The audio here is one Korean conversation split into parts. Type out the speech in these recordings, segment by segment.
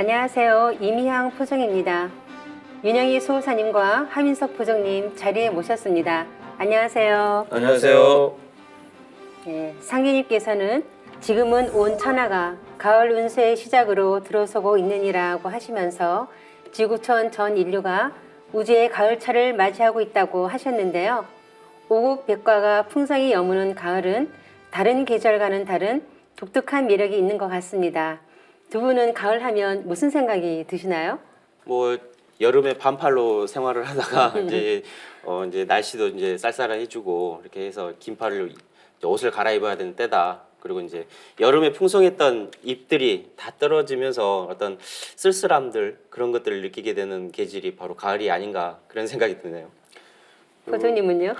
안녕하세요. 이미향 포정입니다. 윤영희 수호사님과 하민석 포정님 자리에 모셨습니다. 안녕하세요. 안녕하세요. 네, 상계님께서는 지금은 온 천하가 가을 운세의 시작으로 들어서고 있느니라고 하시면서 지구촌 전 인류가 우주의 가을철을 맞이하고 있다고 하셨는데요. 오국백과가 풍성히 여무는 가을은 다른 계절과는 다른 독특한 매력이 있는 것 같습니다. 두 분은 가을 하면 무슨 생각이 드시나요? 뭐 여름에 반팔로 생활을 하다가 이제 날씨도 이제 쌀쌀해지고 이렇게 해서 긴팔로 옷을 갈아입어야 되는 때다. 그리고 이제 여름에 풍성했던 잎들이 다 떨어지면서 어떤 쓸쓸함들 그런 것들을 느끼게 되는 계절이 바로 가을이 아닌가 그런 생각이 드네요. 포도님은요?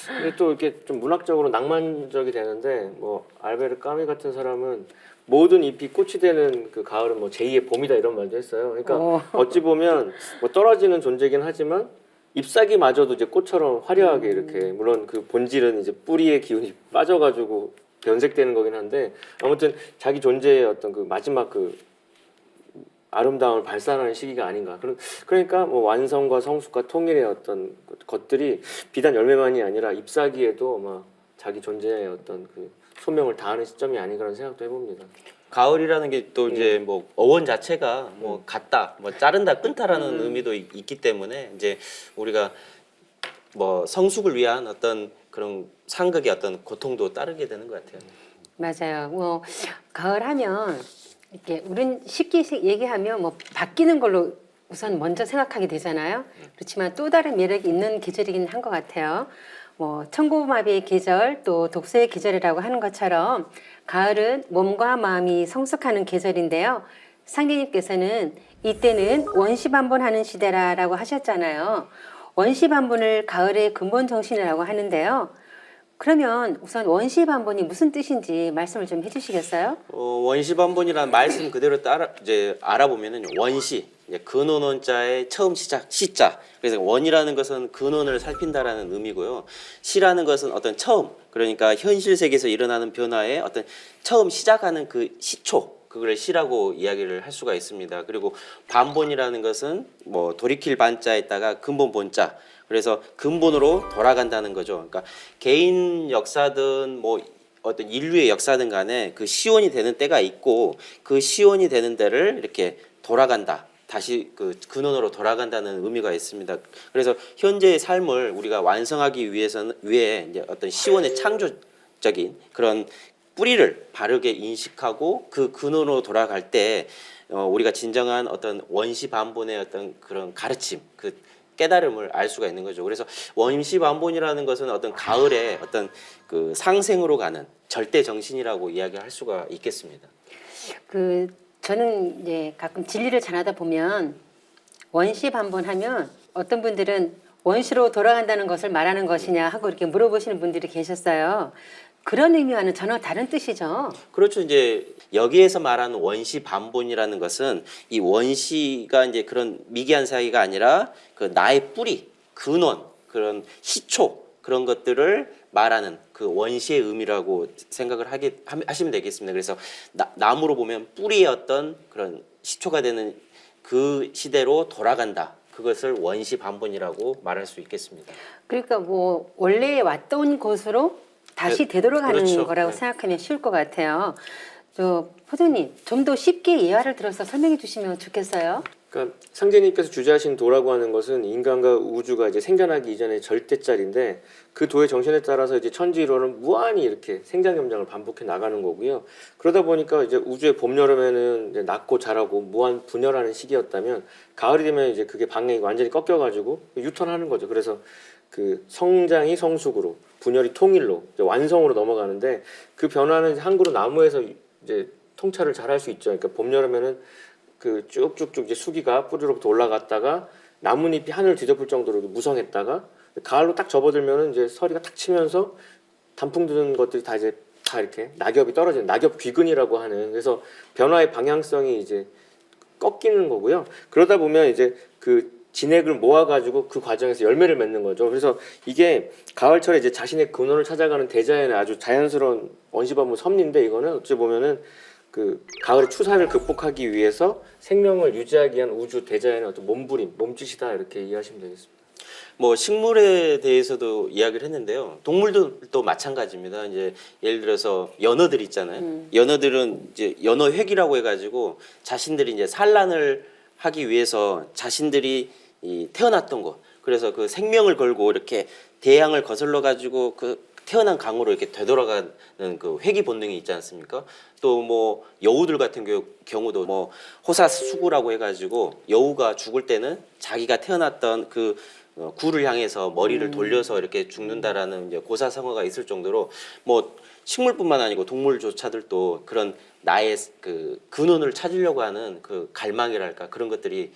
근데 또 이렇게 좀 문학적으로 낭만적이 되는데 뭐 알베르 까미 같은 사람은 모든 잎이 꽃이 되는 그 가을은 뭐 제2의 봄이다 이런 말도 했어요. 그러니까 어찌 보면 뭐 떨어지는 존재긴 하지만 잎사귀마저도 이제 꽃처럼 화려하게 이렇게 물론 그 본질은 이제 뿌리의 기운이 빠져가지고 변색되는 거긴 한데 아무튼 자기 존재의 어떤 그 마지막 그 아름다움을 발산하는 시기가 아닌가. 그러니까 뭐 완성과 성숙과 통일의 어떤 것들이 비단 열매만이 아니라 잎사귀에도 막 자기 존재의 어떤 그 소명을 다하는 시점이 아닌가 그런 생각도 해봅니다. 가을이라는 게 또 이제 뭐 어원 자체가 뭐 같다, 뭐 자른다, 끊다라는 의미도 있기 때문에 이제 우리가 뭐 성숙을 위한 어떤 그런 상극의 어떤 고통도 따르게 되는 것 같아요. 맞아요. 뭐 가을 하면 이렇게 우린 쉽게 얘기하면 뭐 바뀌는 걸로 우선 먼저 생각하게 되잖아요. 그렇지만 또 다른 매력이 있는 계절이긴 한 것 같아요. 뭐 천고마비의 계절 또 독서의 계절이라고 하는 것처럼 가을은 몸과 마음이 성숙하는 계절인데요. 상대님께서는 이때는 원시반본하는 시대라고 하셨잖아요. 원시반본을 가을의 근본 정신이라고 하는데요. 그러면 우선 원시반본이 무슨 뜻인지 말씀을 좀 해주시겠어요? 원시반본이라는 말씀 그대로 따라 이제 알아보면은 원시 이제 근원원자의 처음 시작 시자 그래서 원이라는 것은 근원을 살핀다라는 의미고요. 시라는 것은 어떤 처음 그러니까 현실 세계에서 일어나는 변화의 어떤 처음 시작하는 그 시초 그걸 시라고 이야기를 할 수가 있습니다. 그리고 반본이라는 것은 뭐 돌이킬 반자에다가 근본 본자 그래서 근본으로 돌아간다는 거죠. 그러니까 개인 역사든 뭐 어떤 인류의 역사든 간에 그 시온이 되는 때가 있고 그 시온이 되는 때를 이렇게 돌아간다. 다시 그 근원으로 돌아간다는 의미가 있습니다. 그래서 현재의 삶을 우리가 완성하기 위해서는 위해 이제 어떤 시온의 창조적인 그런 뿌리를 바르게 인식하고 그 근원으로 돌아갈 때 우리가 진정한 어떤 원시 반본의 어떤 그런 가르침 그 깨달음을 알 수가 있는 거죠. 그래서 원시 반본이라는 것은 어떤 가을의 어떤 그 상생으로 가는 절대 정신이라고 이야기할 수가 있겠습니다. 저는 이제 가끔 진리를 전하다 보면 원시 반본하면 어떤 분들은 원시로 돌아간다는 것을 말하는 것이냐 하고 이렇게 물어보시는 분들이 계셨어요. 그런 의미와는 전혀 다른 뜻이죠. 그렇죠. 이제 여기에서 말하는 원시 반본이라는 것은 이 원시가 이제 그런 미개한 사이가 아니라 그 나의 뿌리, 근원, 그런 시초 그런 것들을 말하는 그 원시의 의미라고 생각을 하시면 되겠습니다. 그래서 나무로 보면 뿌리의 어떤 그런 시초가 되는 그 시대로 돌아간다. 그것을 원시 반본이라고 말할 수 있겠습니다. 그러니까 뭐 원래 왔던 곳으로 다시 되돌아가는 그렇죠. 거라고 생각하면 쉬울 것 같아요. 포도님 좀 더 쉽게 예화를 들어서 설명해 주시면 좋겠어요. 그러니까 상제님께서 주재하신 도라고 하는 것은 인간과 우주가 이제 생겨나기 이전의 절대짤인데 그 도의 정신에 따라서 이제 천지로는 무한히 이렇게 생장염장을 반복해 나가는 거고요. 그러다 보니까 이제 우주의 봄 여름에는 이제 낮고 자라고 무한 분열하는 시기였다면 가을이 되면 이제 그게 방향이 완전히 꺾여가지고 유턴하는 거죠. 그래서 그 성장이 성숙으로 분열이 통일로 이제 완성으로 넘어가는데 그 변화는 한그루 나무에서 이제 통찰을 잘 할 수 있죠. 그러니까 봄 여름에는 그 쭉쭉쭉 이제 수기가 뿌리로부터 올라갔다가 나뭇잎이 하늘을 뒤덮을 정도로 무성했다가 가을로 딱 접어들면은 이제 서리가 탁 치면서 단풍 드는 것들이 다 이제 다 이렇게 낙엽이 떨어지는 낙엽 귀근이라고 하는 그래서 변화의 방향성이 이제 꺾이는 거고요. 그러다 보면 이제 그 진액을 모아가지고 그 과정에서 열매를 맺는 거죠. 그래서 이게 가을철에 이제 자신의 근원을 찾아가는 대자연의 아주 자연스러운 원시반본 섭리인데 이거는 어찌 보면은 그 가을의 추사를 극복하기 위해서 생명을 유지하기 위한 우주 대자연의 어떤 몸부림, 몸짓이다 이렇게 이해하시면 되겠습니다. 뭐 식물에 대해서도 이야기를 했는데요. 동물도 마찬가지입니다. 이제 예를 들어서 연어들 있잖아요. 연어들은 이제 연어획이라고 해가지고 자신들이 이제 산란을 하기 위해서 자신들이 태어났던 곳, 그래서 그 생명을 걸고 이렇게 대양을 거슬러 가지고 그 태어난 강으로 이렇게 되돌아가는 그 회귀 본능이 있지 않습니까? 또 뭐 여우들 같은 경우도 뭐 호사수구라고 해가지고 여우가 죽을 때는 자기가 태어났던 그 구를 향해서 머리를 돌려서 이렇게 죽는다라는 이제 고사성어가 있을 정도로 뭐 식물뿐만 아니고 동물조차들도 그런 나의 그 근원을 찾으려고 하는 그 갈망이랄까 그런 것들이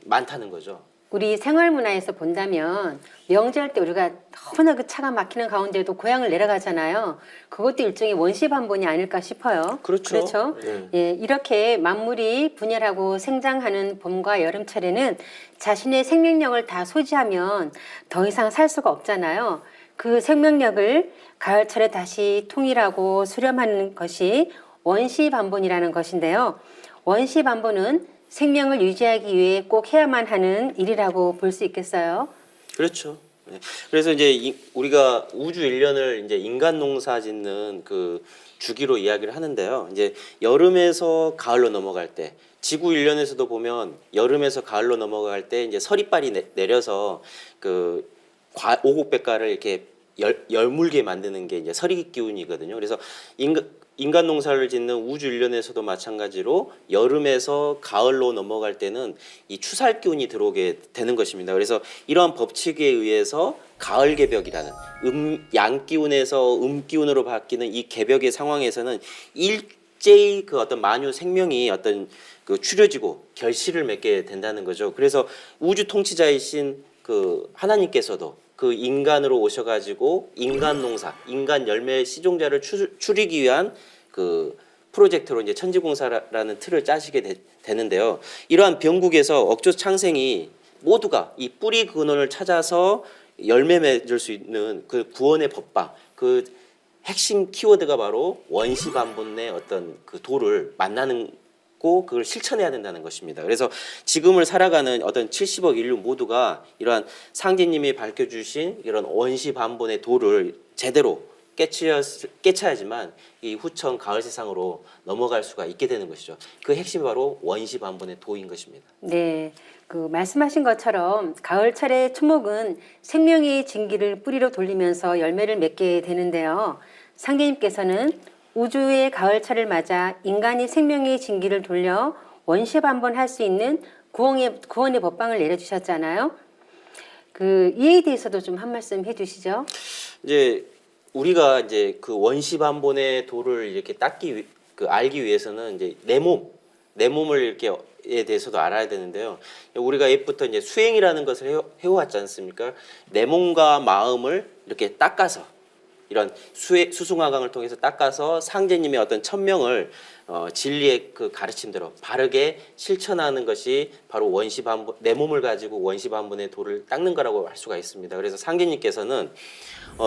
많다는 거죠. 우리 생활 문화에서 본다면 명절 때 우리가 너무나 그 차가 막히는 가운데도 고향을 내려가잖아요. 그것도 일종의 원시반본이 아닐까 싶어요. 그렇죠. 네. 예, 이렇게 만물이 분열하고 생장하는 봄과 여름철에는 자신의 생명력을 다 소지하면 더 이상 살 수가 없잖아요. 그 생명력을 가을철에 다시 통일하고 수렴하는 것이 원시반본이라는 것인데요. 원시반본은 생명을 유지하기 위해 꼭 해야만 하는 일이라고 볼 수 있겠어요. 그렇죠. 네. 그래서 이제 우리가 우주 일년을 이제 인간 농사 짓는 그 주기로 이야기를 하는데요. 이제 여름에서 가을로 넘어갈 때, 지구 일년에서도 보면 여름에서 가을로 넘어갈 때 이제 서리빨이 내려서 그 오곡백과를 이렇게 열물게 만드는 게 이제 서리 기운이거든요. 그래서 인간 농사를 짓는 우주 일년에서도 마찬가지로 여름에서 가을로 넘어갈 때는 이 추살 기운이 들어오게 되는 것입니다. 그래서 이러한 법칙에 의해서 가을 개벽이라는 양 기운에서 기운으로 바뀌는 이 개벽의 상황에서는 일제히 그 어떤 만유 생명이 어떤 그 추려지고 결실을 맺게 된다는 거죠. 그래서 우주 통치자이신 그 하나님께서도 그 인간으로 오셔가지고 인간 농사, 인간 열매 시종자를 추리기 위한 그 프로젝트로 이제 천지공사라는 틀을 짜시게 되는데요. 이러한 병국에서 억조 창생이 모두가 이 뿌리 근원을 찾아서 열매 맺을 수 있는 그 구원의 법방, 그 핵심 키워드가 바로 원시반본의 어떤 그 도를 만나는 그걸 실천해야 된다는 것입니다. 그래서 지금을 살아가는 어떤 70억 인류 모두가 이러한 상제님이 밝혀주신 이런 원시반본의 도를 제대로 깨쳐야지만 이 후천 가을 세상으로 넘어갈 수가 있게 되는 것이죠. 그 핵심이 바로 원시반본의 도인 것입니다. 네, 그 말씀하신 것처럼 가을철의 초목은 생명의 진기를 뿌리로 돌리면서 열매를 맺게 되는데요. 상계님께서는 우주의 가을철을 맞아 인간이 생명의 진기를 돌려 원시반본할 수 있는 구원의 법방을 내려주셨잖아요. 그 이에 대해서도 좀 한 말씀 해주시죠. 이제 우리가 이제 그 원시반본의 도를 이렇게 알기 위해서는 이제 내 몸을 이렇게에 대해서도 알아야 되는데요. 우리가 옛부터 이제 수행이라는 것을 해왔지 않습니까? 내 몸과 마음을 이렇게 닦아서 이런 수승화강을 통해서 닦아서 상제님의 어떤 천명을 진리의 그 가르침대로 바르게 실천하는 것이 바로 원시반본, 내 몸을 가지고 원시반본의 도를 닦는 거라고 할 수가 있습니다. 그래서 상제님께서는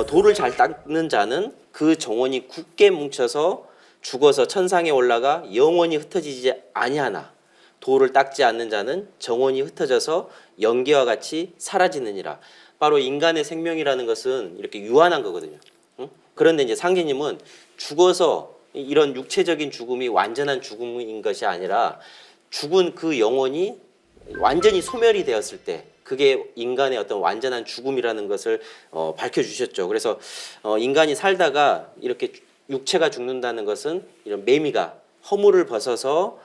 도를 잘 닦는 자는 그 정원이 굳게 뭉쳐서 죽어서 천상에 올라가 영원히 흩어지지 아니하나 도를 닦지 않는 자는 정원이 흩어져서 연기와 같이 사라지느니라. 바로 인간의 생명이라는 것은 이렇게 유한한 거거든요. 그런데 이제 상제님은 죽어서 이런 육체적인 죽음이 완전한 죽음인 것이 아니라 죽은 그 영혼이 완전히 소멸이 되었을 때 그게 인간의 어떤 완전한 죽음이라는 것을 밝혀주셨죠. 그래서 인간이 살다가 이렇게 육체가 죽는다는 것은 이런 매미가 허물을 벗어서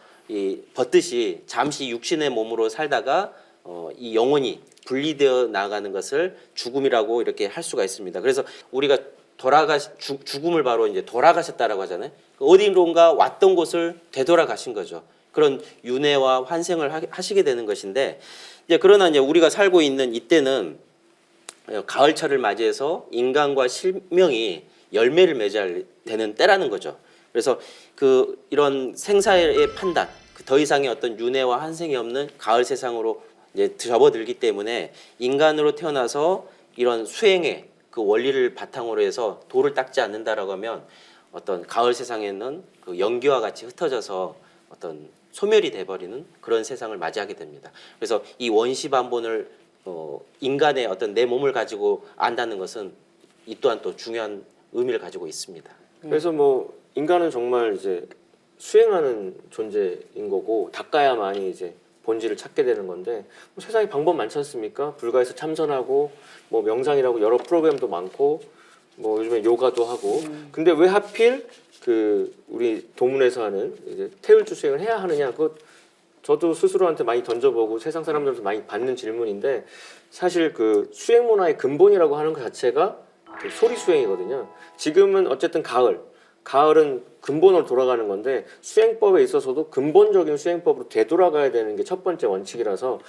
벗듯이 잠시 육신의 몸으로 살다가 이 영혼이 분리되어 나가는 것을 죽음이라고 이렇게 할 수가 있습니다. 그래서 우리가 죽음을 바로 이제 돌아가셨다라고 하잖아요. 어디론가 왔던 곳을 되돌아가신 거죠. 그런 윤회와 환생을 하시게 되는 것인데 이제 그러나 이제 우리가 살고 있는 이때는 가을철을 맞이해서 인간과 실명이 열매를 맺어야 되는 때라는 거죠. 그래서 이런 생사의 판단, 더 이상의 어떤 윤회와 환생이 없는 가을 세상으로 이제 접어들기 때문에 인간으로 태어나서 이런 수행의 그 원리를 바탕으로 해서 도를 닦지 않는다라고 하면 어떤 가을 세상에는 그 연기와 같이 흩어져서 어떤 소멸이 돼버리는 그런 세상을 맞이하게 됩니다. 그래서 이 원시 반본을 인간의 어떤 내 몸을 가지고 안다는 것은 이 또한 또 중요한 의미를 가지고 있습니다. 그래서 뭐 인간은 정말 이제 수행하는 존재인 거고 닦아야만이 이제 본질을 찾게 되는 건데 뭐 세상에 방법 많지 않습니까? 불가에서 참선하고 뭐 명상이라고 여러 프로그램도 많고 뭐 요즘에 요가도 하고 근데 왜 하필 그 우리 도문에서 하는 이제 태울주 수행을 해야 하느냐 그거 저도 스스로한테 많이 던져보고 세상 사람들한테 많이 받는 질문인데 사실 그 수행 문화의 근본이라고 하는 것 자체가 그 소리 수행이거든요. 지금은 어쨌든 가을은 근본으로 돌아가는 건데 수행법에 있어서도 근본적인 수행법으로 되돌아가야 되는 게 첫 번째 원칙이라서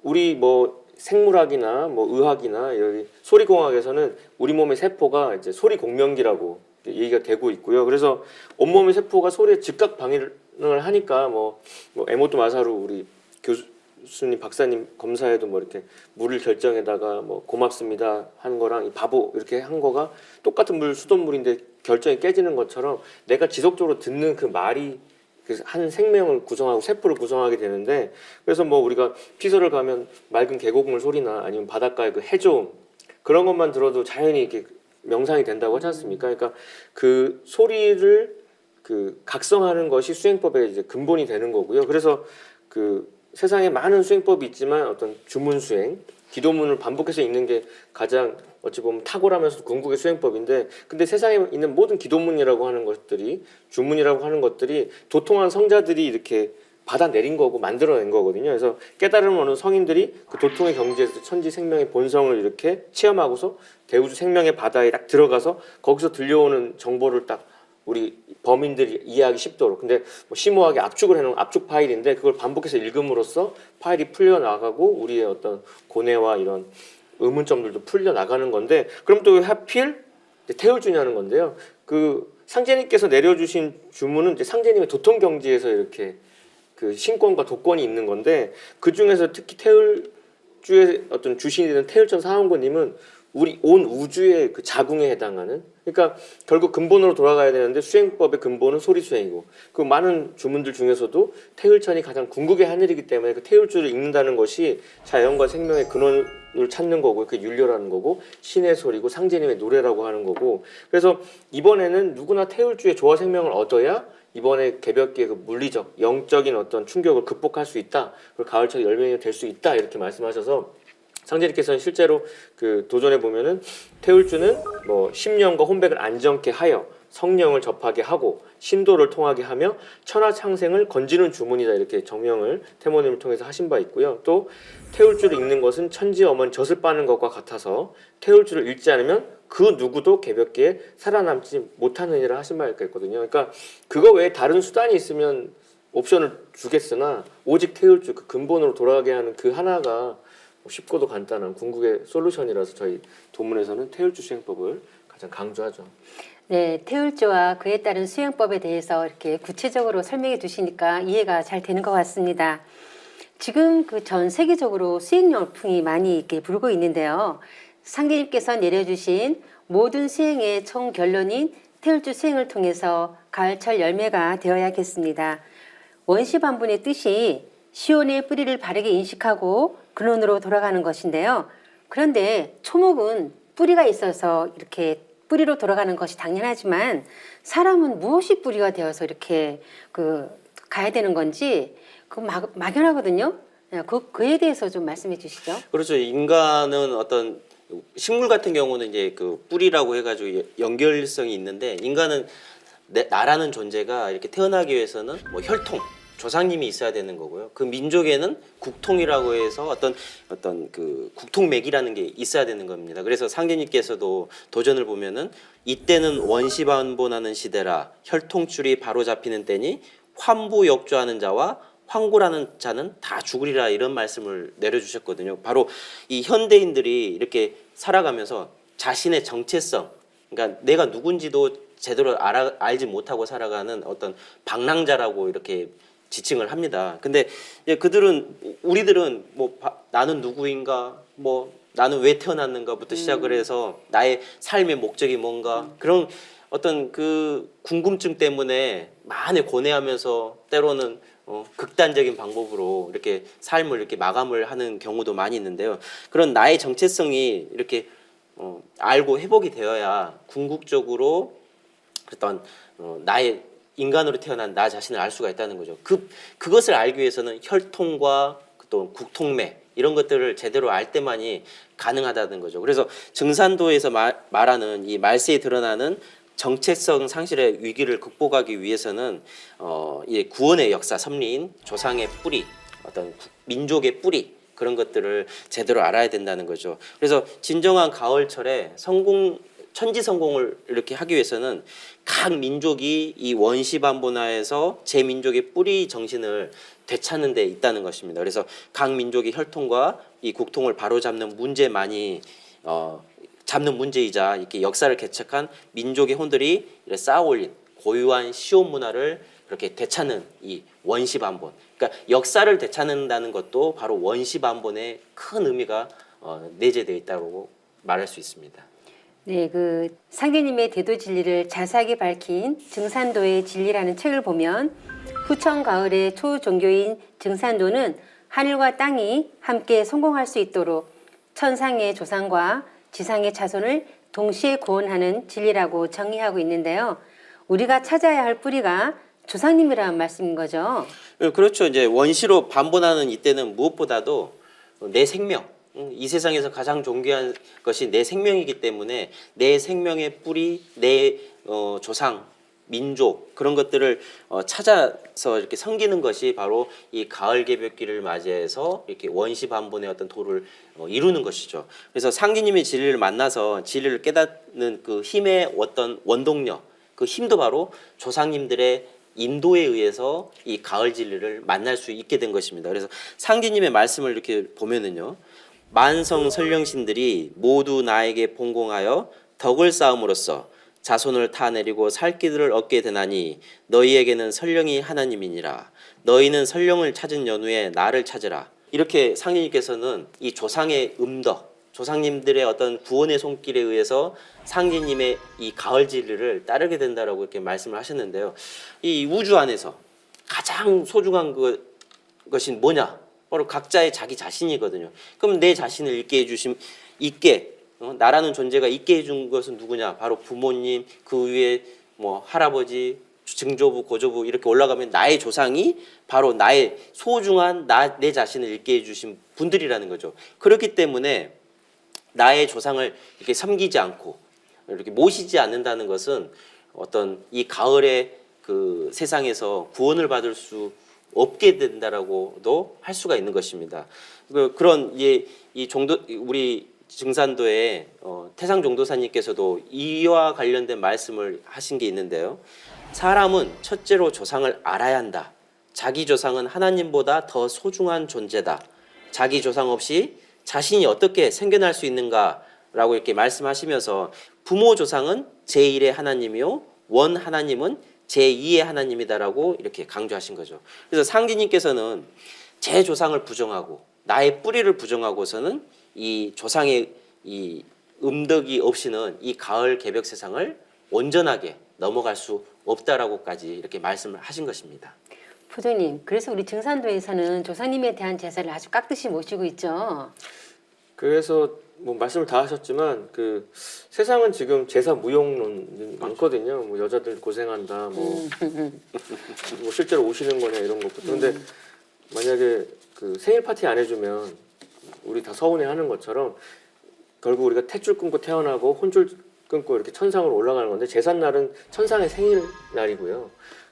우리 뭐 생물학이나 뭐 의학이나 여기 소리공학에서는 우리 몸의 세포가 이제 소리 공명기라고 얘기가 되고 있고요. 그래서 온몸의 세포가 소리에 즉각 반응을 하니까 뭐 에모토 마사루 우리 교수님 박사님 검사에도 뭐 이렇게 물을 결정에다가 뭐 고맙습니다 하는 거랑 이 바보 이렇게 한 거가 똑같은 물 수돗물인데 결정이 깨지는 것처럼 내가 지속적으로 듣는 그 말이 한 생명을 구성하고 세포를 구성하게 되는데 그래서 뭐 우리가 피서를 가면 맑은 계곡물 소리나 아니면 바닷가의 그 해조음 그런 것만 들어도 자연히 이렇게 명상이 된다고 하지 않습니까? 그러니까 그 소리를 그 각성하는 것이 수행법의 이제 근본이 되는 거고요. 그래서 그 세상에 많은 수행법이 있지만 어떤 주문 수행, 기도문을 반복해서 읽는 게 가장 어찌 보면 탁월하면서도 궁극의 수행법인데 근데 세상에 있는 모든 기도문이라고 하는 것들이 주문이라고 하는 것들이 도통한 성자들이 이렇게 받아내린 거고 만들어낸 거거든요. 그래서 깨달음을 얻는 성인들이 그 도통의 경지에서 천지 생명의 본성을 이렇게 체험하고서 대우주 생명의 바다에 딱 들어가서 거기서 들려오는 정보를 딱 우리 범인들이 이해하기 쉽도록 근데 뭐 심오하게 압축을 해놓은 압축 파일인데 그걸 반복해서 읽음으로써 파일이 풀려나가고 우리의 어떤 고뇌와 이런 의문점들도 풀려나가는 건데 그럼 또 왜 하필 태울주냐는 건데요. 그 상제님께서 내려주신 주문은 이제 상제님의 도통경지에서 이렇게 그 신권과 도권이 있는 건데 그 중에서 특히 태울주의 어떤 주신이 되는 태울천 사원고님은 우리 온 우주의 그 자궁에 해당하는 그러니까 결국 근본으로 돌아가야 되는데 수행법의 근본은 소리 수행이고 그 많은 주문들 중에서도 태울천이 가장 궁극의 하늘이기 때문에 그 태울주를 읽는다는 것이 자연과 생명의 근원을 찾는 거고 그 윤료라는 거고 신의 소리고 상제님의 노래라고 하는 거고 그래서 이번에는 누구나 태울주의 조화 생명을 얻어야 이번에 개벽기의 그 물리적 영적인 어떤 충격을 극복할 수 있다 그리고 가을철 열명이 될 수 있다 이렇게 말씀하셔서 상제님께서는 실제로 그 도전해 보면은 태울주는 뭐 심령과 혼백을 안정케 하여 성령을 접하게 하고 신도를 통하게 하며 천하창생을 건지는 주문이다 이렇게 정명을 태모님을 통해서 하신 바 있고요. 또 태울주를 읽는 것은 천지 어머니 젖을 빠는 것과 같아서 태울주를 읽지 않으면 그 누구도 개벽기에 살아남지 못하느니라 하신 바가 있거든요. 그러니까 그거 외에 다른 수단이 있으면 옵션을 주겠으나 오직 태울주 그 근본으로 돌아가게 하는 그 하나가 쉽고도 간단한 궁극의 솔루션이라서 저희 도문에서는 태울주 수행법을 가장 강조하죠. 네, 태울주와 그에 따른 수행법에 대해서 이렇게 구체적으로 설명해 주시니까 이해가 잘 되는 것 같습니다. 지금 그 전 세계적으로 수행 열풍이 많이 이렇게 불고 있는데요. 상제님께서 내려주신 모든 수행의 총 결론인 태울주 수행을 통해서 가을철 열매가 되어야겠습니다. 원시반분의 뜻이 시온의 뿌리를 바르게 인식하고 근원으로 돌아가는 것인데요. 그런데 초목은 뿌리가 있어서 이렇게 뿌리로 돌아가는 것이 당연하지만 사람은 무엇이 뿌리가 되어서 이렇게 가야 되는 건지 막연하거든요. 그에 대해서 좀 말씀해 주시죠. 그렇죠. 인간은 어떤 식물 같은 경우는 이제 그 뿌리라고 해가지고 연결성이 있는데 인간은 나라는 존재가 이렇게 태어나기 위해서는 뭐 혈통 조상님이 있어야 되는 거고요. 그 민족에는 국통이라고 해서 어떤 그 국통맥이라는 게 있어야 되는 겁니다. 그래서 상제님께서도 도전을 보면은 이때는 원시반본하는 시대라 혈통줄이 바로 잡히는 때니 환부역조하는 자와 황고라는 자는 다 죽으리라 이런 말씀을 내려주셨거든요. 바로 이 현대인들이 이렇게 살아가면서 자신의 정체성, 그러니까 내가 누군지도 제대로 알지 못하고 살아가는 어떤 방랑자라고 이렇게 지칭을 합니다. 근데 우리들은 뭐 나는 누구인가, 뭐 나는 왜 태어났는가부터 시작을 해서 나의 삶의 목적이 뭔가 그런 어떤 그 궁금증 때문에 많이 고뇌하면서 때로는 극단적인 방법으로 이렇게 삶을 이렇게 마감을 하는 경우도 많이 있는데요. 그런 나의 정체성이 이렇게 알고 회복이 되어야 궁극적으로 어떤 나의 인간으로 태어난 나 자신을 알 수가 있다는 거죠. 그것을 알기 위해서는 혈통과 또 국통매 이런 것들을 제대로 알 때만이 가능하다는 거죠. 그래서 증산도에서 말하는 이 말세에 드러나는 정체성 상실의 위기를 극복하기 위해서는 이 구원의 역사 섭리인 조상의 뿌리, 어떤 민족의 뿌리 그런 것들을 제대로 알아야 된다는 거죠. 그래서 진정한 가을철에 천지 성공을 이렇게 하기 위해서는 각 민족이 이 원시반본화에서 제 민족의 뿌리 정신을 되찾는 데 있다는 것입니다. 그래서 각 민족의 혈통과 이 국통을 바로잡는 문제만이 잡는 문제이자 이렇게 역사를 개척한 민족의 혼들이 쌓아올린 고유한 시온 문화를 그렇게 되찾는 이 원시반본. 그러니까 역사를 되찾는다는 것도 바로 원시반본의 큰 의미가 내재되어 있다고 말할 수 있습니다. 네, 그 상제님의 대도 진리를 자세하게 밝힌 증산도의 진리라는 책을 보면 후천 가을의 초종교인 증산도는 하늘과 땅이 함께 성공할 수 있도록 천상의 조상과 지상의 자손을 동시에 구원하는 진리라고 정의하고 있는데요. 우리가 찾아야 할 뿌리가 조상님이라는 말씀인 거죠. 그렇죠. 이제 원시로 반본하는 이때는 무엇보다도 내 생명, 이 세상에서 가장 존귀한 것이 내 생명이기 때문에 내 생명의 뿌리, 내 조상, 민족 그런 것들을 찾아서 이렇게 섬기는 것이 바로 이 가을 개벽기를 맞이해서 이렇게 원시 반본의 어떤 도를 이루는 것이죠. 그래서 상기님의 진리를 만나서 진리를 깨닫는 그 힘의 어떤 원동력, 그 힘도 바로 조상님들의 인도에 의해서 이 가을 진리를 만날 수 있게 된 것입니다. 그래서 상기님의 말씀을 이렇게 보면은요. 만성 선령신들이 모두 나에게 봉공하여 덕을 쌓음으로써 자손을 타내리고 살 길을 얻게 되나니 너희에게는 선령이 하나님이니라. 너희는 선령을 찾은 연후에 나를 찾으라. 이렇게 상제님께서는 이 조상의 음덕, 조상님들의 어떤 구원의 손길에 의해서 상제님의 이 가을 진리를 따르게 된다라고 이렇게 말씀을 하셨는데요. 이 우주 안에서 가장 소중한 것이 뭐냐? 바로 각자의 자기 자신이거든요. 그럼 내 자신을 있게 나라는 존재가 있게 해준 것은 누구냐? 바로 부모님, 그 위에 뭐 할아버지, 증조부, 고조부 이렇게 올라가면 나의 조상이 바로 나의 소중한 내 자신을 있게 해주신 분들이라는 거죠. 그렇기 때문에 나의 조상을 이렇게 섬기지 않고 이렇게 모시지 않는다는 것은 어떤 이 가을의 그 세상에서 구원을 받을 수 없게 된다라고도 할 수가 있는 것입니다. 그런 이 우리 증산도의 태상 종도사님께서도 이와 관련된 말씀을 하신 게 있는데요. 사람은 첫째로 조상을 알아야 한다. 자기 조상은 하나님보다 더 소중한 존재다. 자기 조상 없이 자신이 어떻게 생겨날 수 있는가라고 이렇게 말씀하시면서 부모 조상은 제1의 하나님이요 원 하나님은 제2의 하나님이다라고 이렇게 강조하신 거죠. 그래서 상기님께서는 제 조상을 부정하고 나의 뿌리를 부정하고서는 이 조상의 이 음덕이 없이는 이 가을 개벽 세상을 온전하게 넘어갈 수 없다라고까지 이렇게 말씀을 하신 것입니다. 부장님, 그래서 우리 증산도에서는 조상님에 대한 제사를 아주 깍듯이 모시고 있죠. 그래서 뭐 말씀을 다 하셨지만 그 세상은 지금 제사 무용론 많거든요. 뭐 여자들 고생한다, 뭐 실제로 오시는 거냐 이런 것부터. 근데 만약에 그 생일 파티 안 해주면 우리 다 서운해하는 것처럼 결국 우리가 탯줄 끊고 태어나고 혼줄 끊고 이렇게 천상으로 올라가는 건데 제삿날은 천상의 생일날이고요.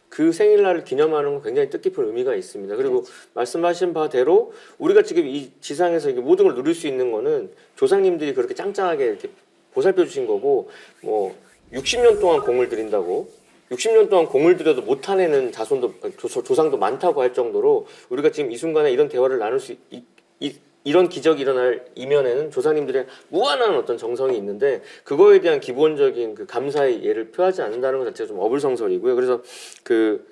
그 생일날을 기념하는 건 굉장히 뜻깊은 의미가 있습니다. 그리고 말씀하신 바대로 우리가 지금 이 지상에서 이게 모든 걸 누릴 수 있는 거는 조상님들이 그렇게 짱짱하게 이렇게 보살펴 주신 거고, 뭐 60년 동안 공을 들인다고 60년 동안 공을 들여도 못 타내는 자손도 조상도 많다고 할 정도로 우리가 지금 이 순간에 이런 대화를 나눌 수 이런 기적이 일어날 이면에는 조상님들의 무한한 어떤 정성이 있는데 그거에 대한 기본적인 그 감사의 예를 표하지 않는다는 것 자체가 좀 어불성설이고요. 그래서 그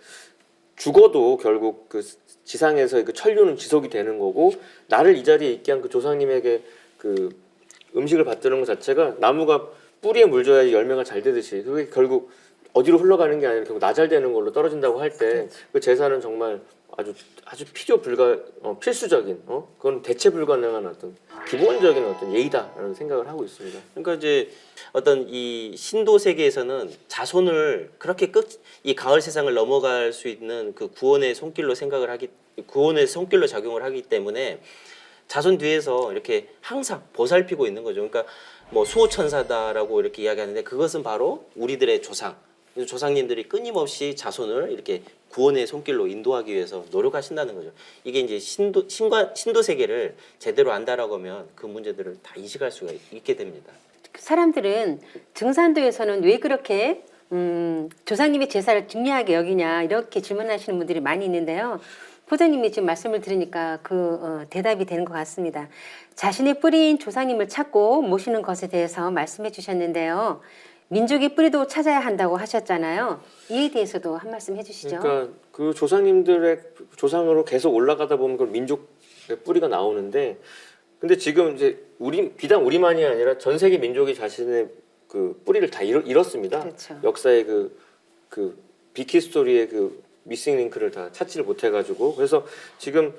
죽어도 결국 그 지상에서의 그 천류는 지속이 되는 거고 나를 이 자리에 있게 한 그 조상님에게 그 음식을 받드는 것 자체가 나무가 뿌리에 물 줘야지 열매가 잘 되듯이 그게 결국 어디로 흘러가는 게 아니라 결국 나잘되는 걸로 떨어진다고 할 때 그 제사는 정말 아주 필수적인 그건 대체 불가능한 어떤 기본적인 어떤 예의다라는 생각을 하고 있습니다. 그러니까 이제 어떤 이 신도 세계에서는 자손을 그렇게 이 가을 세상을 넘어갈 수 있는 그 구원의 손길로 구원의 손길로 작용을 하기 때문에 자손 뒤에서 이렇게 항상 보살피고 있는 거죠. 그러니까 뭐 수호천사다라고 이렇게 이야기하는데 그것은 바로 우리들의 조상님들이 끊임없이 자손을 이렇게 구원의 손길로 인도하기 위해서 노력하신다는 거죠. 이게 이제 신도 세계를 제대로 안다라고 하면 그 문제들을 다 인식할 수가 있게 됩니다. 사람들은 증산도에서는 왜 그렇게 조상님의 제사를 중요하게 여기냐 이렇게 질문하시는 분들이 많이 있는데요. 포도님이 지금 말씀을 들으니까 대답이 되는 것 같습니다. 자신의 뿌리인 조상님을 찾고 모시는 것에 대해서 말씀해 주셨는데요. 민족의 뿌리도 찾아야 한다고 하셨잖아요. 이에 대해서도 한 말씀 해주시죠. 그러니까 그 조상님들의 조상으로 계속 올라가다 보면 그 민족의 뿌리가 나오는데, 근데 지금 이제 비단 우리만이 아니라 전 세계 민족이 자신의 그 뿌리를 다 잃었습니다. 그렇죠. 역사의 그 비키 스토리의 그 미싱 링크를 다 찾지를 못해가지고, 그래서 지금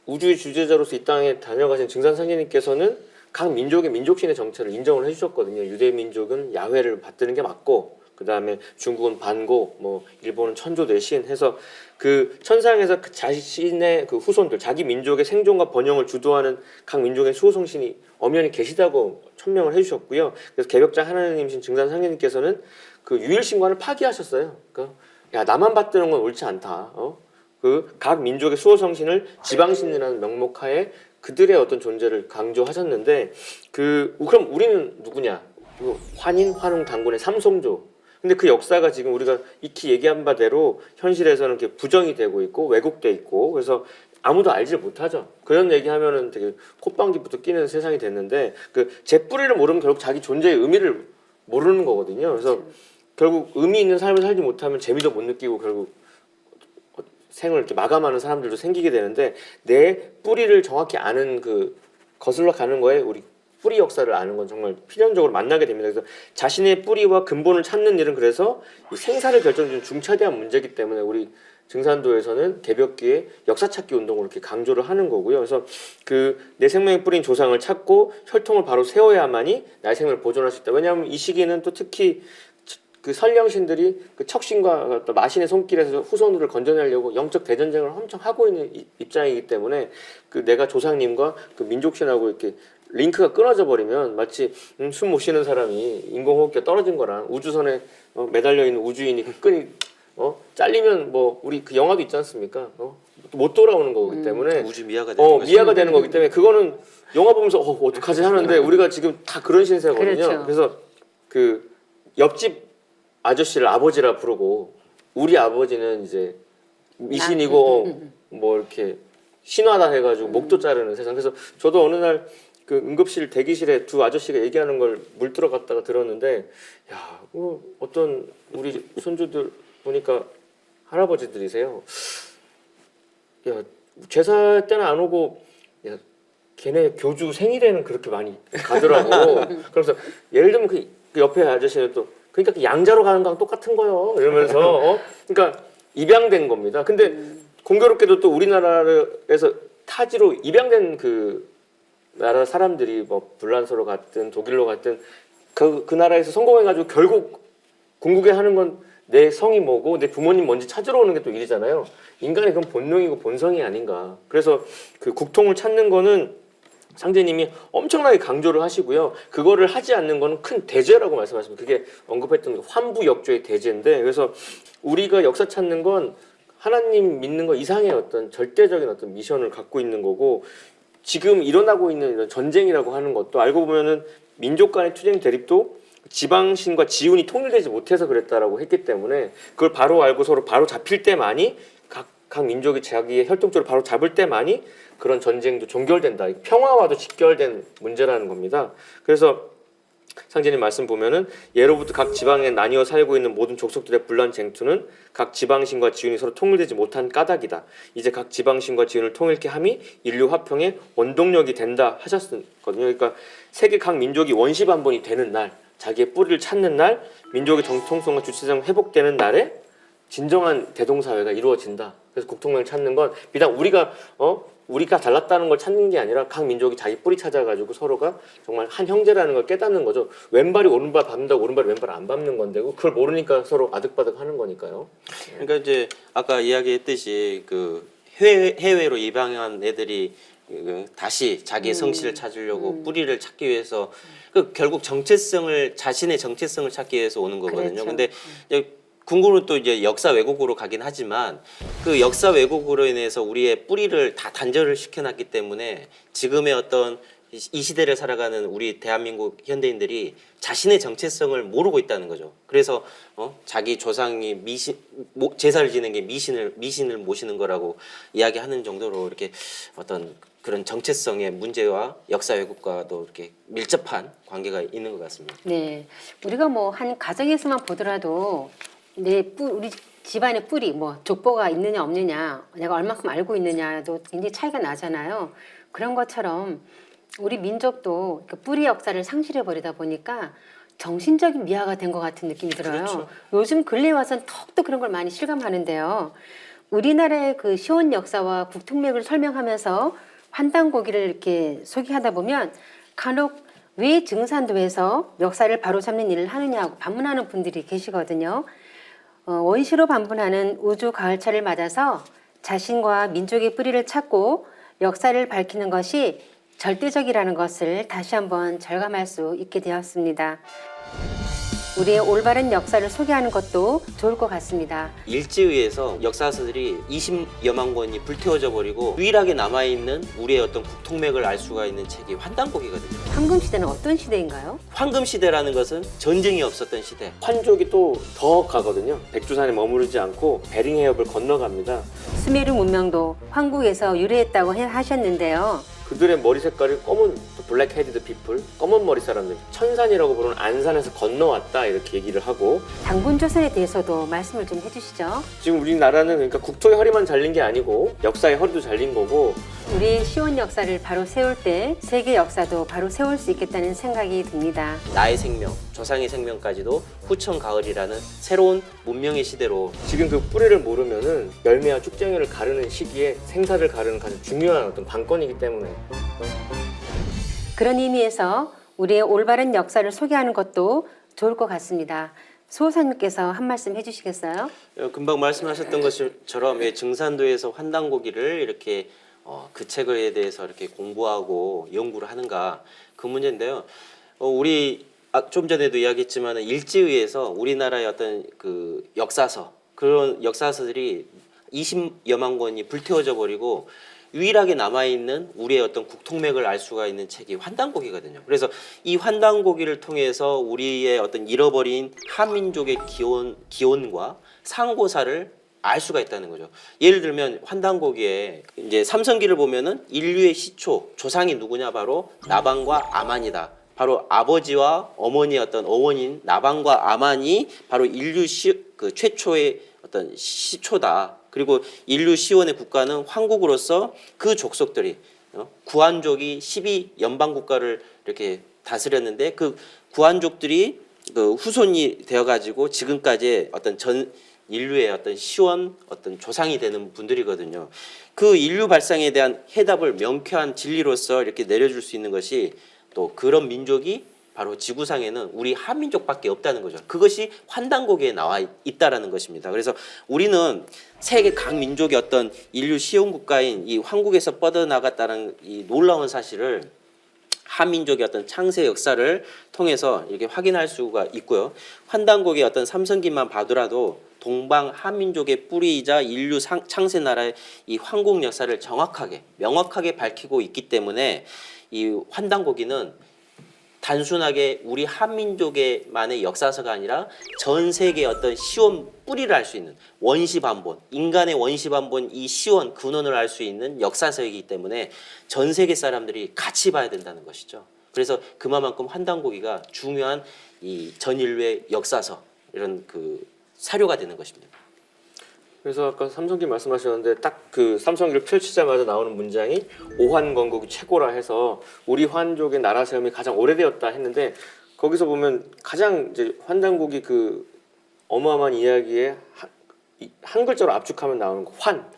우주의 주제자로서 이 땅에 다녀가신 증산 상제님께서는 각 민족의 민족신의 정체를 인정을 해주셨거든요. 유대 민족은 야훼를 받드는 게 맞고, 그 다음에 중국은 반고, 뭐 일본은 천조 대신 해서 그 천상에서 그 자신의 그 후손들, 자기 민족의 생존과 번영을 주도하는 각 민족의 수호성신이 엄연히 계시다고 천명을 해주셨고요. 그래서 개벽자 하나님이신 증산 상제님께서는 그 유일신관을 파기하셨어요. 그러니까 야, 나만 받드는 건 옳지 않다. 그 각 민족의 수호성신을 지방신이라는 명목하에 그들의 어떤 존재를 강조하셨는데, 그럼 우리는 누구냐? 환인, 환웅, 단군의 삼성조. 근데 그 역사가 지금 우리가 익히 얘기한 바대로 현실에서는 이렇게 부정이 되고 있고 왜곡돼 있고, 그래서 아무도 알지 못하죠. 그런 얘기하면은 되게 콧방귀부터 끼는 세상이 됐는데, 제 뿌리를 모르면 결국 자기 존재의 의미를 모르는 거거든요. 그래서 결국 의미 있는 삶을 살지 못하면 재미도 못 느끼고 결국 생을 이렇게 마감하는 사람들도 생기게 되는데, 내 뿌리를 정확히 아는 그 거슬러 가는 거에 우리 뿌리 역사를 아는 건 정말 필연적으로 만나게 됩니다. 그래서 자신의 뿌리와 근본을 찾는 일은 그래서 이 생사를 결정짓는 중차대한 문제이기 때문에 우리 증산도에서는 개벽기에 역사 찾기 운동을 이렇게 강조를 하는 거고요. 그래서 내 생명의 뿌리인 조상을 찾고 혈통을 바로 세워야만이 나의 생명을 보존할 수 있다. 왜냐하면 이 시기는 또 특히 그 선령신들이 그 척신과 또 마신의 손길에서 후손들을 건져내려고 영적 대전쟁을 엄청 하고 있는 입장이기 때문에 내가 조상님과 그 민족신하고 이렇게 링크가 끊어져 버리면 마치 숨 못 쉬는 사람이 인공호흡기가 떨어진 거랑 우주선에 매달려 있는 우주인이 그 끈이 잘리면 뭐 우리 그 영화도 있지 않습니까? 못 돌아오는 거기 때문에 우주 미아가 되는 거죠. 미아가 되는 거기 때문에 그거는 영화 보면서 어떡하지 하는데 우리가 지금 다 그런 신세거든요. 그렇죠. 그래서 그 옆집 아저씨를 아버지라 부르고, 우리 아버지는 이제 미신이고 뭐 이렇게 신화다 해가지고 목도 자르는 세상. 그래서 저도 어느 날 그 응급실 대기실에 두 아저씨가 얘기하는 걸 물들어 갔다가 들었는데, 야, 어떤 우리 손주들 보니까 할아버지들이세요. 야, 제사 때는 안 오고, 야, 걔네 교주 생일에는 그렇게 많이 가더라고. 그래서 예를 들면 그 옆에 아저씨는 또 그러니까 그 양자로 가는 거랑 똑같은 거요. 이러면서 그러니까 입양된 겁니다. 근데 공교롭게도 또 우리나라에서 타지로 입양된 그 나라 사람들이 뭐 불란서로 갔든 독일로 갔든 그 나라에서 성공해가지고 결국 궁극에 하는 건 내 성이 뭐고 내 부모님 뭔지 찾으러 오는 게 또 일이잖아요. 인간의 그건 본능이고 본성이 아닌가. 그래서 그 국통을 찾는 거는 상제님이 엄청나게 강조를 하시고요. 그거를 하지 않는 거는 큰 대죄라고 말씀하십니다. 그게 언급했던 환부역조의 대죄인데, 그래서 우리가 역사 찾는 건 하나님 믿는 거 이상의 어떤 절대적인 어떤 미션을 갖고 있는 거고, 지금 일어나고 있는 이런 전쟁이라고 하는 것도 알고 보면은 민족 간의 투쟁 대립도 지방신과 지운이 통일되지 못해서 그랬다라고 했기 때문에, 그걸 바로 알고 서로 바로 잡힐 때만이 각 민족이 자기의 혈통적으로 바로 잡을 때만이 그런 전쟁도 종결된다. 평화와도 직결된 문제라는 겁니다. 그래서 상제님 말씀 보면은 예로부터 각 지방에 나뉘어 살고 있는 모든 족속들의 분란 쟁투는 각 지방신과 지운이 서로 통일되지 못한 까닭이다. 이제 각 지방신과 지운을 통일케 함이 인류 화평의 원동력이 된다 하셨거든요. 그러니까 세계 각 민족이 원시반본이 되는 날, 자기의 뿌리를 찾는 날, 민족의 정통성과 주체성이 회복되는 날에 진정한 대동사회가 이루어진다. 그래서 국통명을 찾는 건 비단 우리가 잘났다는 걸 찾는 게 아니라 각 민족이 자기 뿌리 찾아가지고 서로가 정말 한 형제라는 걸 깨닫는 거죠. 왼발이 오른발 밟는다고 오른발이 왼발을 안 밟는 건데고 그걸 모르니까 서로 아득바득 하는 거니까요. 그러니까 이제 아까 이야기했듯이 그 해외로 입양한 애들이 다시 자기의 성실을 찾으려고 뿌리를 찾기 위해서 그 결국 자신의 정체성을 찾기 위해서 오는 거거든요. 그렇죠. 근데 이제 궁극으로 또 이제 역사 왜곡으로 가긴 하지만 그 역사 왜곡으로 인해서 우리의 뿌리를 다 단절을 시켜놨기 때문에 지금의 어떤 이 시대를 살아가는 우리 대한민국 현대인들이 자신의 정체성을 모르고 있다는 거죠. 그래서 자기 조상이 제사를 지는 게 미신을 모시는 거라고 이야기하는 정도로 이렇게 어떤 그런 정체성의 문제와 역사 왜곡과도 이렇게 밀접한 관계가 있는 것 같습니다. 네, 우리가 뭐 한 가정에서만 보더라도 우리 집안의 뿌리, 뭐 족보가 있느냐 없느냐, 내가 얼마큼 알고 있느냐도 굉장히 차이가 나잖아요. 그런 것처럼 우리 민족도 그 뿌리 역사를 상실해 버리다 보니까 정신적인 미화가 된 것 같은 느낌이 들어요. 그렇죠. 요즘 근래에 와서는 더욱더 그런 걸 많이 실감하는데요. 우리나라의 그 시온 역사와 국통맥을 설명하면서 환단고기를 이렇게 소개하다 보면 간혹 왜 증산도에서 역사를 바로잡는 일을 하느냐고 반문하는 분들이 계시거든요. 원시로 반분하는 우주 가을차를 맞아서 자신과 민족의 뿌리를 찾고 역사를 밝히는 것이 절대적이라는 것을 다시 한번 절감할 수 있게 되었습니다. 우리의 올바른 역사를 소개하는 것도 좋을 것 같습니다. 일제의해서 역사서들이 20여만 권이 불태워져 버리고 유일하게 남아있는 우리의 어떤 국통맥을 알 수가 있는 책이 환단고기거든요. 황금시대는 어떤 시대인가요? 황금시대라는 것은 전쟁이 없었던 시대. 환족이 또 더 가거든요. 백두산에 머무르지 않고 베링 해협을 건너갑니다. 수메르 문명도 황국에서 유래했다고 하셨는데요. 그들의 머리 색깔이 검은 블랙 헤디드 피플, 검은 머리 사람들, 천산이라고 부르는 안산에서 건너왔다 이렇게 얘기를 하고 당군조선에 대해서도 말씀을 좀 해주시죠. 지금 우리나라는 그러니까 국토의 허리만 잘린 게 아니고 역사의 허리도 잘린 거고 우리의 시온 역사를 바로 세울 때 세계 역사도 바로 세울 수 있겠다는 생각이 듭니다. 나의 생명, 조상의 생명까지도 후천 가을이라는 새로운 문명의 시대로 지금 그 뿌리를 모르면은 열매와 쭉쟁이를 가르는 시기에 생사를 가르는 가장 중요한 어떤 관건이기 때문에 그런 의미에서 우리의 올바른 역사를 소개하는 것도 좋을 것 같습니다. 수호사님께서 한 말씀 해주시겠어요? 금방 말씀하셨던 것처럼 왜 증산도에서 환단고기를 이렇게 그 책에 대해서 이렇게 공부하고 연구를 하는가 그 문제인데요. 우리 좀 전에도 이야기했지만 일제의해서 우리나라의 어떤 그 역사서 그런 역사서들이 20여만 권이 불태워져 버리고 유일하게 남아있는 우리의 어떤 국통맥을 알 수가 있는 책이 환단고기거든요. 그래서 이 환단고기를 통해서 우리의 어떤 잃어버린 한민족의 기원과 상고사를 알 수가 있다는 거죠. 예를 들면 환단고기에 이제 삼성기를 보면은 인류의 시초 조상이 누구냐 바로 나방과 아만이다. 바로 아버지와 어머니의 어떤 어원인 나방과 아만이 바로 인류 그 최초의 어떤 시초다. 그리고 인류 시원의 국가는 황국으로서 그 족속들이 구한족이 12연방 국가를 이렇게 다스렸는데 그 구한족들이 그 후손이 되어 가지고 지금까지 어떤 전 인류의 어떤 시원 어떤 조상이 되는 분들이거든요. 그 인류 발상에 대한 해답을 명쾌한 진리로서 이렇게 내려줄 수 있는 것이 또 그런 민족이 바로 지구상에는 우리 한민족밖에 없다는 거죠. 그것이 환단고기에 나와 있다라는 것입니다. 그래서 우리는 세계 각 민족의 어떤 인류 시온 국가인 이 황국에서 뻗어나갔다는 이 놀라운 사실을 한민족의 어떤 창세 역사를 통해서 이렇게 확인할 수가 있고요. 환단고기의 어떤 삼성기만 봐더라도 동방 한민족의 뿌리이자 인류 창세 나라의 이 황국 역사를 정확하게 명확하게 밝히고 있기 때문에 이 환단고기는 단순하게 우리 한민족의만의 역사서가 아니라 전 세계의 어떤 시온 뿌리를 알 수 있는 원시반본, 인간의 원시반본 이 시온 근원을 알 수 있는 역사서이기 때문에 전 세계 사람들이 같이 봐야 된다는 것이죠. 그래서 그만큼 환단고기가 중요한 이 전 인류의 역사서 이런 그 사료가 되는 것입니다. 그래서 아까 삼성기 말씀하셨는데 딱 그 삼성기를 펼치자마자 나오는 문장이 오환건국이 최고라 해서 우리 환족의 나라 세움이 가장 오래되었다 했는데 거기서 보면 가장 이제 환단고기 그 어마어마한 이야기에 한 글자로 압축하면 나오는 거, 환.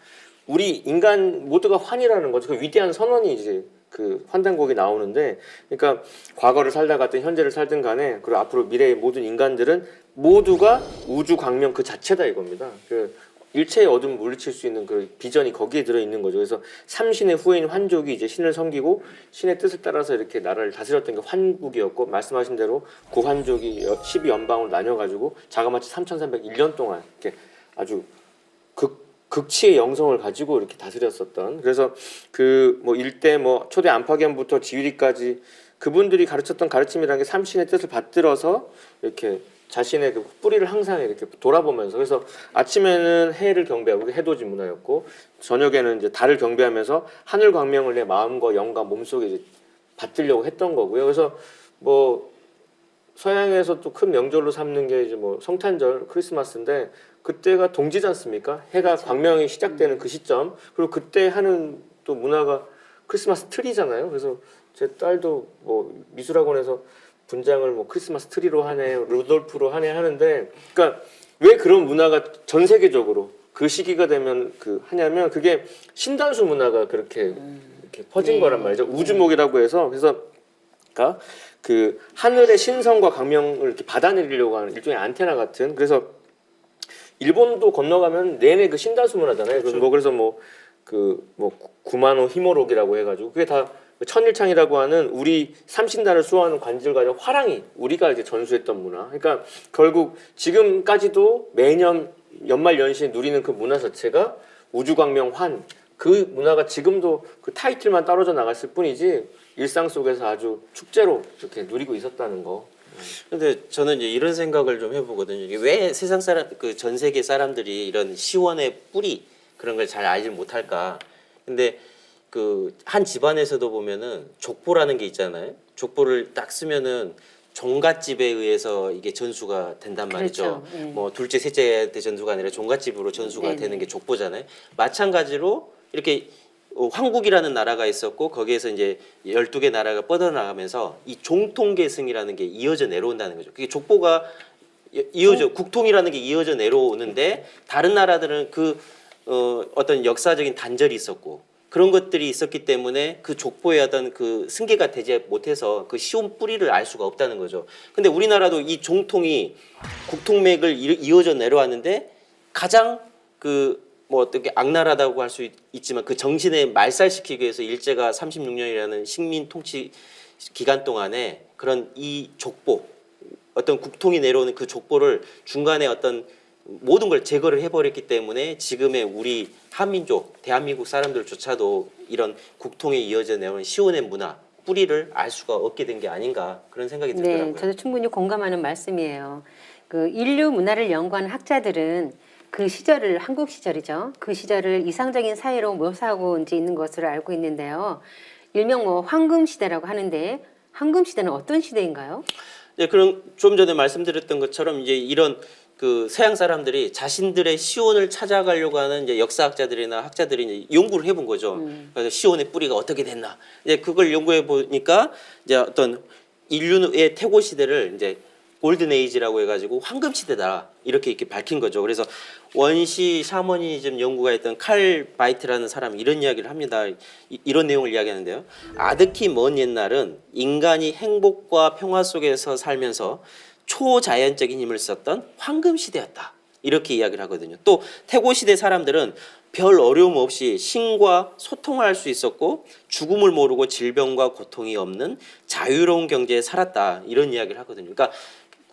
우리 인간 모두가 환이라는 거죠. 그 위대한 선언이 이제 그 환단곡이 나오는데, 그러니까 과거를 살다 갔든 현재를 살든 간에 그리고 앞으로 미래의 모든 인간들은 모두가 우주 광명 그 자체다 이겁니다. 그 일체의 어둠을 물리칠 수 있는 그 비전이 거기에 들어 있는 거죠. 그래서 삼신의 후예인 환족이 이제 신을 섬기고 신의 뜻을 따라서 이렇게 나라를 다스렸던 게 환국이었고, 말씀하신 대로 구환족이 12연방으로 나뉘어가지고 자그마치 3,301년 동안 이렇게 아주 극치의 영성을 가지고 이렇게 다스렸었던, 그래서 그 뭐 일대 뭐 초대 안팎연부터 지휘리까지 그분들이 가르쳤던 가르침이라는 게 삼신의 뜻을 받들어서 이렇게 자신의 그 뿌리를 항상 이렇게 돌아보면서, 그래서 아침에는 해를 경배하고 해돋이 문화였고, 저녁에는 이제 달을 경배하면서 하늘 광명을 내 마음과 영과 몸속에 이제 받들려고 했던 거고요. 그래서 뭐 서양에서 또 큰 명절로 삼는 게 이제 뭐 성탄절, 크리스마스인데, 그때가 동지지 않습니까? 해가 그렇죠. 광명이 시작되는 그 시점, 그리고 그때 하는 또 문화가 크리스마스 트리잖아요. 그래서 제 딸도 뭐 미술학원에서 분장을 뭐 크리스마스 트리로 하네, 루돌프로 하네 하는데, 그러니까 왜 그런 문화가 전 세계적으로 그 시기가 되면 그 하냐면, 그게 신단수 문화가 그렇게 이렇게 퍼진 네. 거란 말이죠. 우주목이라고 해서, 그래서 그러니까 그 하늘의 신성과 광명을 이렇게 받아내리려고 하는 일종의 안테나 같은, 그래서 일본도 건너가면 내내 그 신단수 문화잖아요. 그렇죠. 뭐 그래서 뭐 그 뭐 구마노 히모록이라고 해가지고 그게 다 천일창이라고 하는 우리 삼신단을 수호하는 관절 가진 화랑이 우리가 이제 전수했던 문화. 그러니까 결국 지금까지도 매년 연말 연시에 누리는 그 문화 자체가 우주광명 환, 그 문화가 지금도 그 타이틀만 떨어져 나갔을 뿐이지 일상 속에서 아주 축제로 이렇게 누리고 있었다는 거. 근데 저는 이제 이런 생각을 좀 해보거든요. 이게 왜 세상 사람, 그 전 세계 사람들이 이런 시원의 뿌리 그런 걸 잘 알지 못할까? 근데 그 한 집안에서도 보면은 족보라는 게 있잖아요. 족보를 딱 쓰면은 종갓집에 의해서 이게 전수가 된단 말이죠. 그렇죠. 네. 뭐 둘째, 셋째 때 전수가 아니라 종갓집으로 전수가 네네. 되는 게 족보잖아요. 마찬가지로 이렇게 황국이라는 나라가 있었고 거기에서 이제 12개 나라가 뻗어나가면서 이 종통계승이라는 게 이어져 내려온다는 거죠. 그게 족보가 이어져 국통이라는 게 이어져 내려오는데 다른 나라들은 그 어떤 역사적인 단절이 있었고 그런 것들이 있었기 때문에 그 족보의 어떤 그 승계가 되지 못해서 그 시온 뿌리를 알 수가 없다는 거죠. 근데 우리나라도 이 종통이 국통맥을 이어져 내려왔는데 가장 그 뭐 어떻게 악랄하다고 할 수 있지만 그 정신에 말살시키기 위해서 일제가 36년이라는 식민 통치 기간 동안에 그런 이 족보 어떤 국통이 내려오는 그 족보를 중간에 어떤 모든 걸 제거를 해버렸기 때문에 지금의 우리 한민족 대한민국 사람들조차도 이런 국통에 이어져 내려오는 시온의 문화 뿌리를 알 수가 없게 된 게 아닌가 그런 생각이 들더라고요. 네, 저도 충분히 공감하는 말씀이에요. 그 인류 문화를 연구하는 학자들은 그 시절을 한국 시절이죠. 그 시절을 이상적인 사회로 묘사하고 이제 있는 것으로 알고 있는데요. 일명 뭐 황금 시대라고 하는데 황금 시대는 어떤 시대인가요? 네, 그럼 좀 전에 말씀드렸던 것처럼 이제 이런 그 서양 사람들이 자신들의 시온을 찾아가려고 하는 이제 역사학자들이나 학자들이 이제 연구를 해본 거죠. 그래서 시온의 뿌리가 어떻게 됐나. 이제 그걸 연구해 보니까 이제 어떤 인류의 태고 시대를 이제 골든 에이지라고 해가지고 황금 시대다 이렇게 밝힌 거죠. 그래서 원시 샤머니즘 연구가 했던 칼 바이트라는 사람이 이런 이야기를 합니다. 이런 내용을 이야기하는데요. 아득히 먼 옛날은 인간이 행복과 평화 속에서 살면서 초자연적인 힘을 썼던 황금 시대였다. 이렇게 이야기를 하거든요. 또 태고 시대 사람들은 별 어려움 없이 신과 소통할 수 있었고 죽음을 모르고 질병과 고통이 없는 자유로운 경제에 살았다. 이런 이야기를 하거든요. 그러니까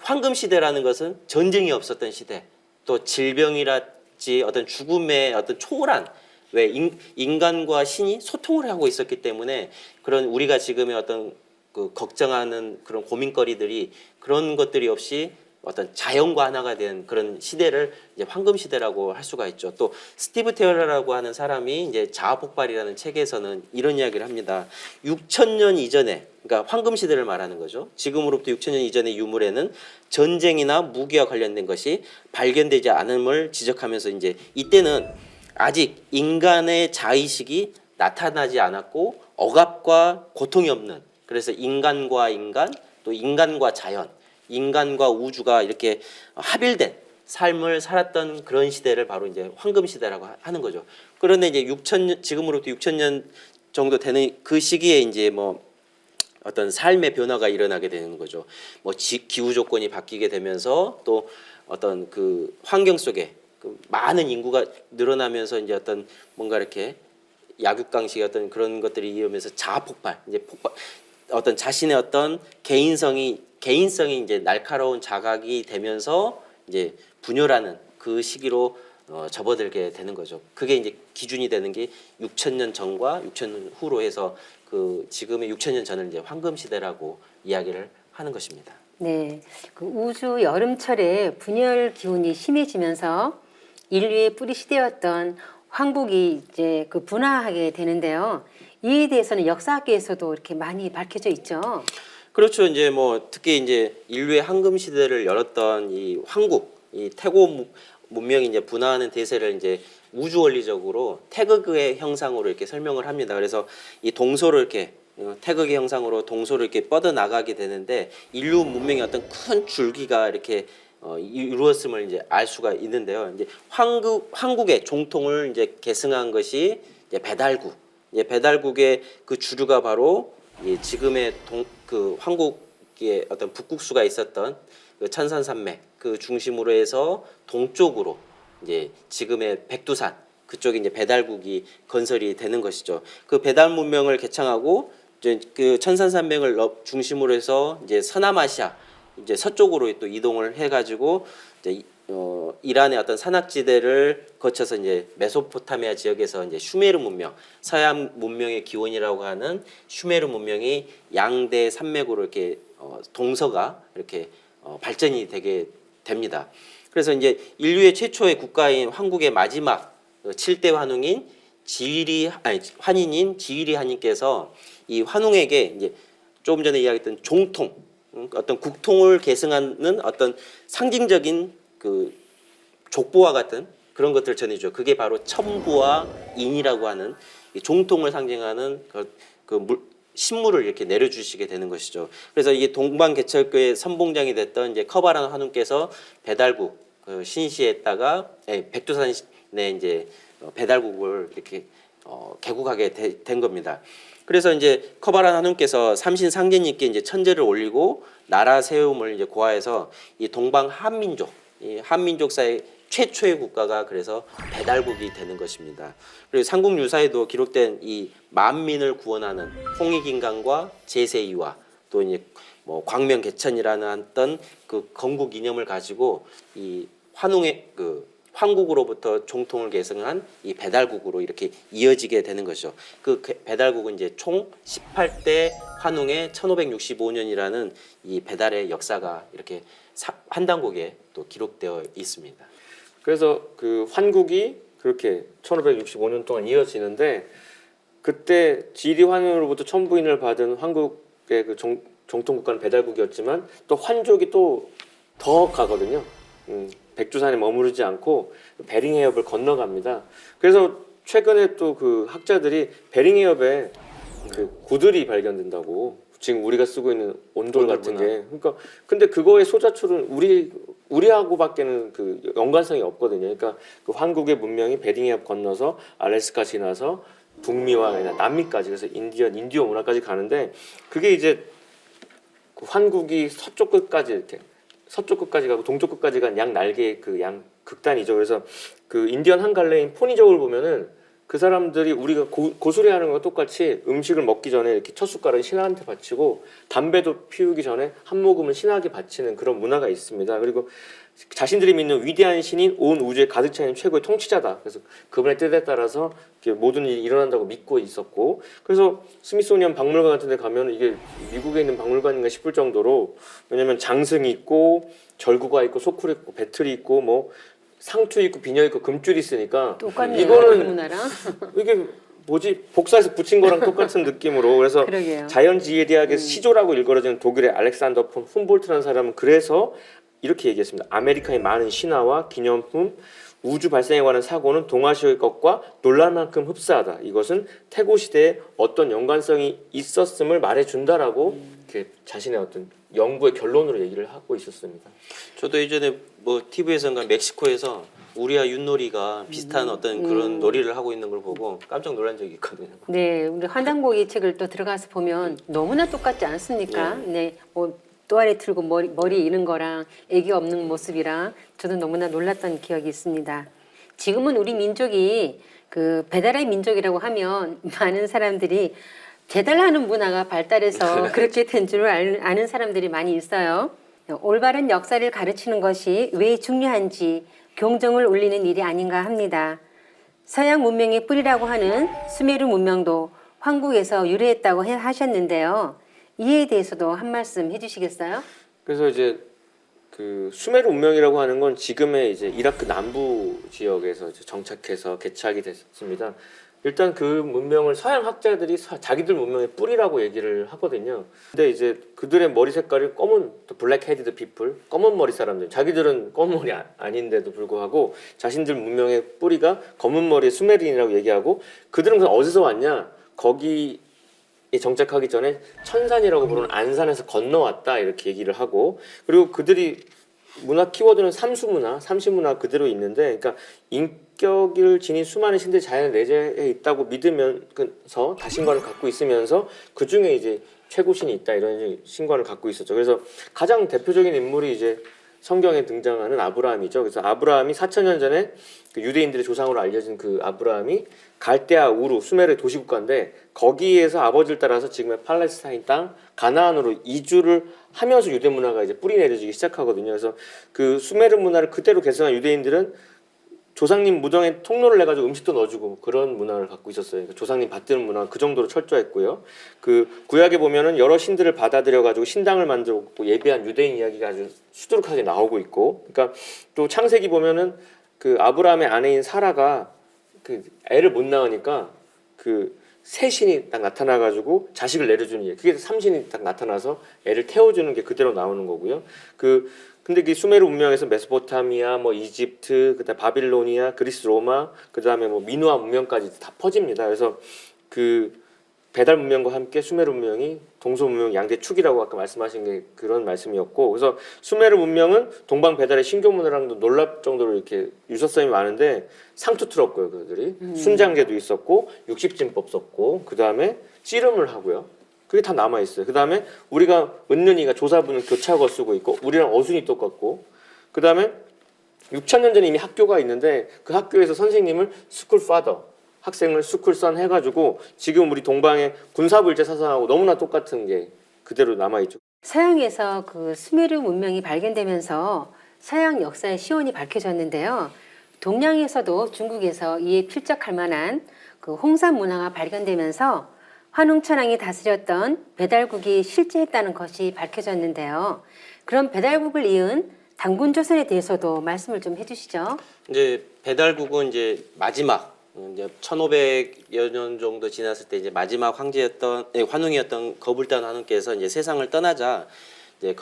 황금 시대라는 것은 전쟁이 없었던 시대, 또 질병이랄지 어떤 죽음의 어떤 초월한 왜 인간과 신이 소통을 하고 있었기 때문에 그런 우리가 지금의 어떤 그 걱정하는 그런 고민거리들이 그런 것들이 없이 어떤 자연과 하나가 된 그런 시대를 이제 황금 시대라고 할 수가 있죠. 또 스티브 테일러라고 하는 사람이 이제 자아폭발이라는 책에서는 이런 이야기를 합니다. 6,000년 이전에, 그러니까 황금 시대를 말하는 거죠. 지금으로부터 6,000년 이전의 유물에는 전쟁이나 무기와 관련된 것이 발견되지 않음을 지적하면서 이제 이때는 아직 인간의 자의식이 나타나지 않았고 억압과 고통이 없는, 그래서 인간과 인간 또 인간과 자연, 인간과 우주가 이렇게 합일된 삶을 살았던 그런 시대를 바로 이제 황금 시대라고 하는 거죠. 그런데 이제 6,000년 지금으로부터 6,000년 정도 되는 그 시기에 이제 뭐 어떤 삶의 변화가 일어나게 되는 거죠. 뭐 기후 조건이 바뀌게 되면서 또 어떤 그 환경 속에 그 많은 인구가 늘어나면서 이제 어떤 뭔가 이렇게 약육강식의 어떤 그런 것들이 이으면서 자아 폭발, 이제 폭발, 어떤 자신의 어떤 개인성이 이제 날카로운 자각이 되면서 이제 분열하는 그 시기로 접어들게 되는 거죠. 그게 이제 기준이 되는 게 6,000년 전과 6,000년 후로 해서 그 지금의 6,000년 전을 이제 황금 시대라고 이야기를 하는 것입니다. 네, 그 우주 여름철에 분열 기온이 심해지면서 인류의 뿌리 시대였던 황국이 이제 그 분화하게 되는데요. 이에 대해서는 역사학계에서도 이렇게 많이 밝혀져 있죠. 그렇죠. 이제 뭐 특히 이제 인류의 황금 시대를 열었던 이 황국, 이 태고 문명이 이제 분화하는 대세를 이제 우주 원리적으로 태극의 형상으로 이렇게 설명을 합니다. 그래서 이 동서로 이렇게 태극의 형상으로 동서로 이렇게 뻗어 나가게 되는데 인류 문명의 어떤 큰 줄기가 이렇게 이루었음을 이제 알 수가 있는데요. 이제 황국의 종통을 이제 계승한 것이 이제 배달국. 이제 배달국의 그 주류가 바로 지금의 그 황국의 어떤 북국수가 있었던 그 천산산맥 그 중심으로 해서 동쪽으로 이제 지금의 백두산 그쪽에 이제 배달국이 건설이 되는 것이죠. 그 배달 문명을 개창하고 이제 그 천산산맥을 중심으로 해서 이제 서남아시아 이제 서쪽으로 또 이동을 해가지고 이제 이란의 어떤 산악지대를 거쳐서 이제 메소포타미아 지역에서 이제 슈메르 문명, 서양 문명의 기원이라고 하는 슈메르 문명이 양대 산맥으로 이렇게 동서가 이렇게 발전이 되게 됩니다. 그래서 이제 인류의 최초의 국가인 황국의 마지막 7대 환웅인 환인인 지위리 한인께서 이 환웅에게 이제 조금 전에 이야기했던 종통, 어떤 국통을 계승하는 어떤 상징적인 그 족보와 같은 그런 것들을 전해줘. 그게 바로 첨부와 인이라고 하는 이 종통을 상징하는 신물을 이렇게 내려주시게 되는 것이죠. 그래서 이게 동방개철교의 선봉장이 됐던 이제 커바란 환웅께서 배달국 그 신시에다가 백두산에 이제 배달국을 이렇게 개국하게 된 겁니다. 그래서 이제 커바란 환웅께서 삼신상제님께 이제 천제를 올리고 나라 세움을 이제 고하해서 이 동방 한민족, 이 한민족 사이 최초의 국가가 그래서 배달국이 되는 것입니다. 그리고 삼국 유사에도 기록된 이 만민을 구원하는 홍익인간과 제세이와 또 이제 뭐 광명개천이라는 어떤 그 건국 이념을 가지고 이 환웅의 그 황국으로부터 종통을 계승한 이 배달국으로 이렇게 이어지게 되는 것이죠. 그 배달국은 이제 총 18대 환웅의 1565년이라는 이 배달의 역사가 이렇게 환단곡에 또 기록되어 있습니다. 그래서 그 환국이 그렇게 1565년 동안 이어지는데 그때 지리 환웅으로부터 천부인을 받은 황국의 그 정통국가는 배달국이었지만 또 환족이 또 더 가거든요. 백두산에 머무르지 않고 베링 해협을 건너갑니다. 그래서 최근에 또 그 학자들이 베링 해협에 그 구들이 발견된다고 지금 우리가 쓰고 있는 온돌 같은 게 그러니까 근데 그거의 소자출은 우리하고밖에는 그 연관성이 없거든요. 그러니까 그 한국의 문명이 베링 해협 건너서 알래스카 지나서 북미와 남미까지 그래서 인디오 문화까지 가는데 그게 이제 그 한국이 서쪽 끝까지 가고 동쪽 끝까지 간 양 날개의 그 양 극단이죠. 그래서 그 인디언 한갈래인 포니족을 보면은 그 사람들이 우리가 고수레하는 거와 똑같이 음식을 먹기 전에 이렇게 첫 숟가락을 신하한테 바치고 담배도 피우기 전에 한 모금은 신하에게 바치는 그런 문화가 있습니다. 그리고 자신들이 믿는 위대한 신인 온 우주에 가득 차 있는 최고의 통치자다. 그래서 그분의 뜻에 따라서 모든 일이 일어난다고 믿고 있었고 그래서 스미소니언 박물관 같은 데 가면 이게 미국에 있는 박물관인가 싶을 정도로 왜냐면 장승이 있고 절구가 있고 소쿠리 있고 배틀이 있고 뭐 상투 있고 비녀 있고 금줄이 있으니까 똑같네요. 이거는 문화랑. 이게 뭐지 복사해서 붙인 거랑 똑같은 느낌으로 그래서 그러게요. 자연지혜대학의 시조라고 일컬어지는 독일의 알렉산더 폰 훔볼트라는 사람은 그래서 이렇게 얘기했습니다. 아메리카의 많은 신화와 기념품 우주 발생에 관한 사고는 동아시아의 것과 놀랄 만큼 흡사하다. 이것은 태고 시대에 어떤 연관성이 있었음을 말해준다라고 이렇게 자신의 어떤 연구의 결론으로 얘기를 하고 있었습니다. 저도 예전에 뭐 TV에서인가 멕시코에서 우리와 윷놀이가 비슷한 어떤 그런 놀이를 하고 있는 걸 보고 깜짝 놀란 적이 있거든요. 네, 우리 환단고기 책을 또 들어가서 보면 너무나 똑같지 않습니까? 네, 뭐 또아리 틀고 머리 이는 거랑 애기 없는 모습이랑 저도 너무나 놀랐던 기억이 있습니다. 지금은 우리 민족이 그 배달의 민족이라고 하면 많은 사람들이 배달하는 문화가 발달해서 그렇게 된 줄 아는 사람들이 많이 있어요. 올바른 역사를 가르치는 것이 왜 중요한지 경종을 울리는 일이 아닌가 합니다. 서양 문명의 뿌리라고 하는 수메르 문명도 황국에서 유래했다고 하셨는데요. 이에 대해서도 한 말씀 해주시겠어요? 그래서 이제 그 수메르 문명이라고 하는 건 지금의 이제 이라크 남부 지역에서 이제 정착해서 개척이 됐습니다. 일단 그 문명을 서양 학자들이 자기들 문명의 뿌리라고 얘기를 하거든요. 근데 이제 그들의 머리 색깔이 검은 블랙 헤디드 피플, 검은 머리 사람들, 자기들은 검은 머리 아닌데도 불구하고 자신들 문명의 뿌리가 검은 머리의 수메르인이라고 얘기하고 그들은 그럼 어디서 왔냐? 거기에 정착하기 전에 천산이라고 부르는 안산에서 건너왔다 이렇게 얘기를 하고 그리고 그들이 문화 키워드는 삼시문화 그대로 있는데 그러니까 인격을 지닌 수많은 신들이 자연에 내재해 있다고 믿으면서 다신관을 갖고 있으면서 그 중에 이제 최고신이 있다 이런 신관을 갖고 있었죠. 그래서 가장 대표적인 인물이 이제 성경에 등장하는 아브라함이죠. 그래서 아브라함이 4,000년 전에 그 유대인들의 조상으로 알려진 그 아브라함이 갈대아 우루 수메르 도시국가인데 거기에서 아버지를 따라서 지금의 팔레스타인 땅 가나안으로 이주를 하면서 유대 문화가 이제 뿌리 내려지기 시작하거든요. 그래서 그 수메르 문화를 그대로 계승한 유대인들은 조상님 무덤에 통로를 내가지고 음식도 넣어주고 그런 문화를 갖고 있었어요. 그러니까 조상님 받드는 문화가 그 정도로 철저했고요. 그 구약에 보면은 여러 신들을 받아들여가지고 신당을 만들고 예배한 유대인 이야기가 아주 수두룩하게 나오고 있고, 그러니까 또 창세기 보면은 그 아브라함의 아내인 사라가 그 애를 못 낳으니까 그 새 신이 딱 나타나가지고 자식을 내려주는 일, 그게 삼신이 딱 나타나서 애를 태워주는 게 그대로 나오는 거고요. 근데 그 수메르 문명에서 메소포타미아, 뭐 이집트, 그다음 바빌로니아, 그리스 로마, 그다음에 뭐 미누아 문명까지 다 퍼집니다. 그래서 그 배달 문명과 함께 수메르 문명이 동서 문명 양대 축이라고 아까 말씀하신 게 그런 말씀이었고, 그래서 수메르 문명은 동방 배달의 신교 문화랑도 놀랍 정도로 이렇게 유사성이 많은데 상투트럭고요. 그들이 순장제도 있었고 육십진법 썼고 그다음에 씨름을 하고요. 그게 다 남아 있어요. 그다음에 우리가 은는이가 조사부는 교차거 쓰고 있고 우리랑 어순이 똑같고 그다음에 6,000년 전에 이미 학교가 있는데 그 학교에서 선생님을 스쿨 파더, 학생을 스쿨선 해가지고 지금 우리 동방의 군사불제 사상하고 너무나 똑같은 게 그대로 남아있죠. 서양에서 그 수메르 문명이 발견되면서 서양 역사의 시온이 밝혀졌는데요. 동양에서도 중국에서 이에 필적할 만한 그 홍산 문화가 발견되면서 환웅천왕이 다스렸던 배달국이 실제했다는 것이 밝혀졌는데요. 그럼 배달국을 이은 단군조선에 대해서도 말씀을 좀 해주시죠. 이제 배달국은 이제 마지막 이제 1500여 년 정도 지났을 때 이제 마지막 황제였던 환웅이었던 거불단 환웅께서 이제 세상을 떠나자 이제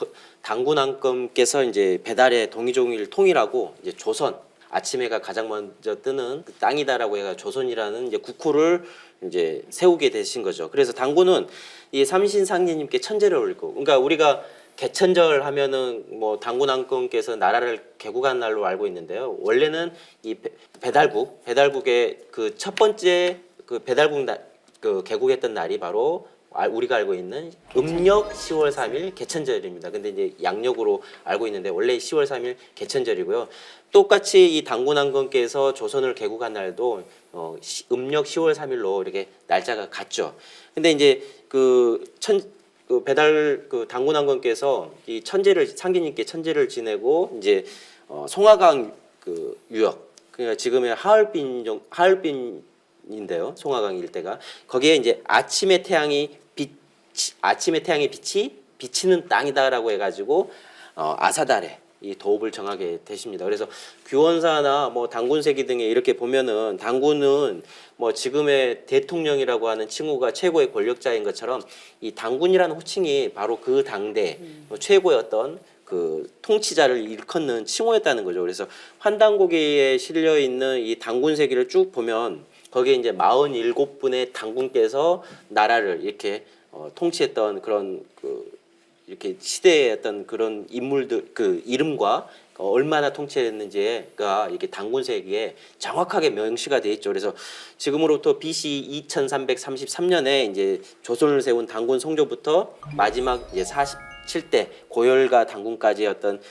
단군왕검께서 이제 배달의 동이종일 통일하고 이제 조선 아침해가 가장 먼저 뜨는 그 땅이다라고 해가 조선이라는 이제 국호를 이제 세우게 되신 거죠. 그래서 단군은 이 삼신상제님께 천제를 올리고, 그러니까 우리가 개천절 하면은 뭐 단군왕검께서 나라를 개국한 날로 알고 있는데요. 원래는 이 배달국의 그 첫 번째 그 배달국 그 개국했던 날이 바로 우리가 알고 있는 음력 10월 3일 개천절입니다. 근데 이제 양력으로 알고 있는데 원래 10월 3일 개천절이고요. 똑같이 이 단군왕검께서 조선을 개국한 날도 음력 10월 3일로 이렇게 날짜가 같죠. 근데 이제 그 단군왕검께서 이 천제를 상기님께 천제를 지내고 이제 송화강 그 유역, 그러니까 지금의 하얼빈인데요. 송화강 일대가 거기에 이제 아침의 태양이 빛이 비치는 땅이다라고 해가지고 아사달에 이 도읍을 정하게 되십니다. 그래서 규원사나 뭐 단군세기 등에 이렇게 보면은 단군은 뭐 지금의 대통령이라고 하는 칭호가 최고의 권력자인 것처럼 이 단군이라는 호칭이 바로 그 당대 최고였던 그 통치자를 일컫는 칭호였다는 거죠. 그래서 환단고기에 실려 있는 이 단군세기를 쭉 보면 거기에 이제 47분의 단군께서 나라를 이렇게 통치했던 그런 이렇게 시대의 어떤 그런 인물들 그 이름과 얼마나 통치했는지가 이렇게 단군세기에 정확하게 명시가 돼 있죠. 그래서 지금으로부터 BC 2333년에 이제 조선을 세운 단군 성조부터 마지막 이제 47대 고열가 단군까지의 어떤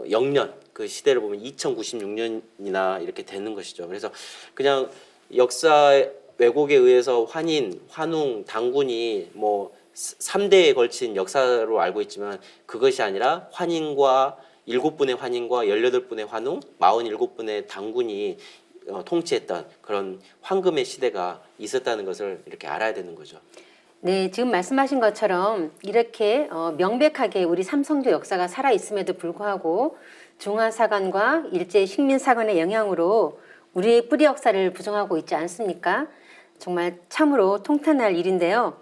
영년 그 시대를 보면 2096년이나 이렇게 되는 것이죠. 그래서 그냥 역사 왜곡에 의해서 환인, 환웅, 단군이 뭐 3대에 걸친 역사로 알고 있지만 그것이 아니라 환인과 7분의 환인과 18분의 환웅, 47분의 단군이 통치했던 그런 황금의 시대가 있었다는 것을 이렇게 알아야 되는 거죠. 네, 지금 말씀하신 것처럼 이렇게 명백하게 우리 삼성조 역사가 살아 있음에도 불구하고 중화사관과 일제 식민사관의 영향으로 우리의 뿌리 역사를 부정하고 있지 않습니까? 정말 참으로 통탄할 일인데요.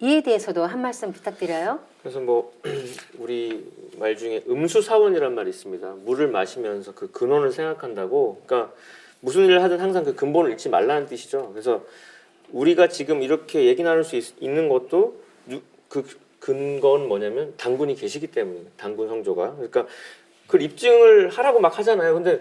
이에 대해서도 한 말씀 부탁드려요. 그래서 뭐 우리 말 중에 음수사원이란 말이 있습니다. 물을 마시면서 그 근원을 생각한다고. 그러니까 무슨 일을 하든 항상 그 근본을 잃지 말라는 뜻이죠. 그래서 우리가 지금 이렇게 얘기 나눌 수 있는 것도 그 근거는 뭐냐면 단군이 계시기 때문에 단군 성조가. 그러니까 그걸 입증을 하라고 막 하잖아요. 근데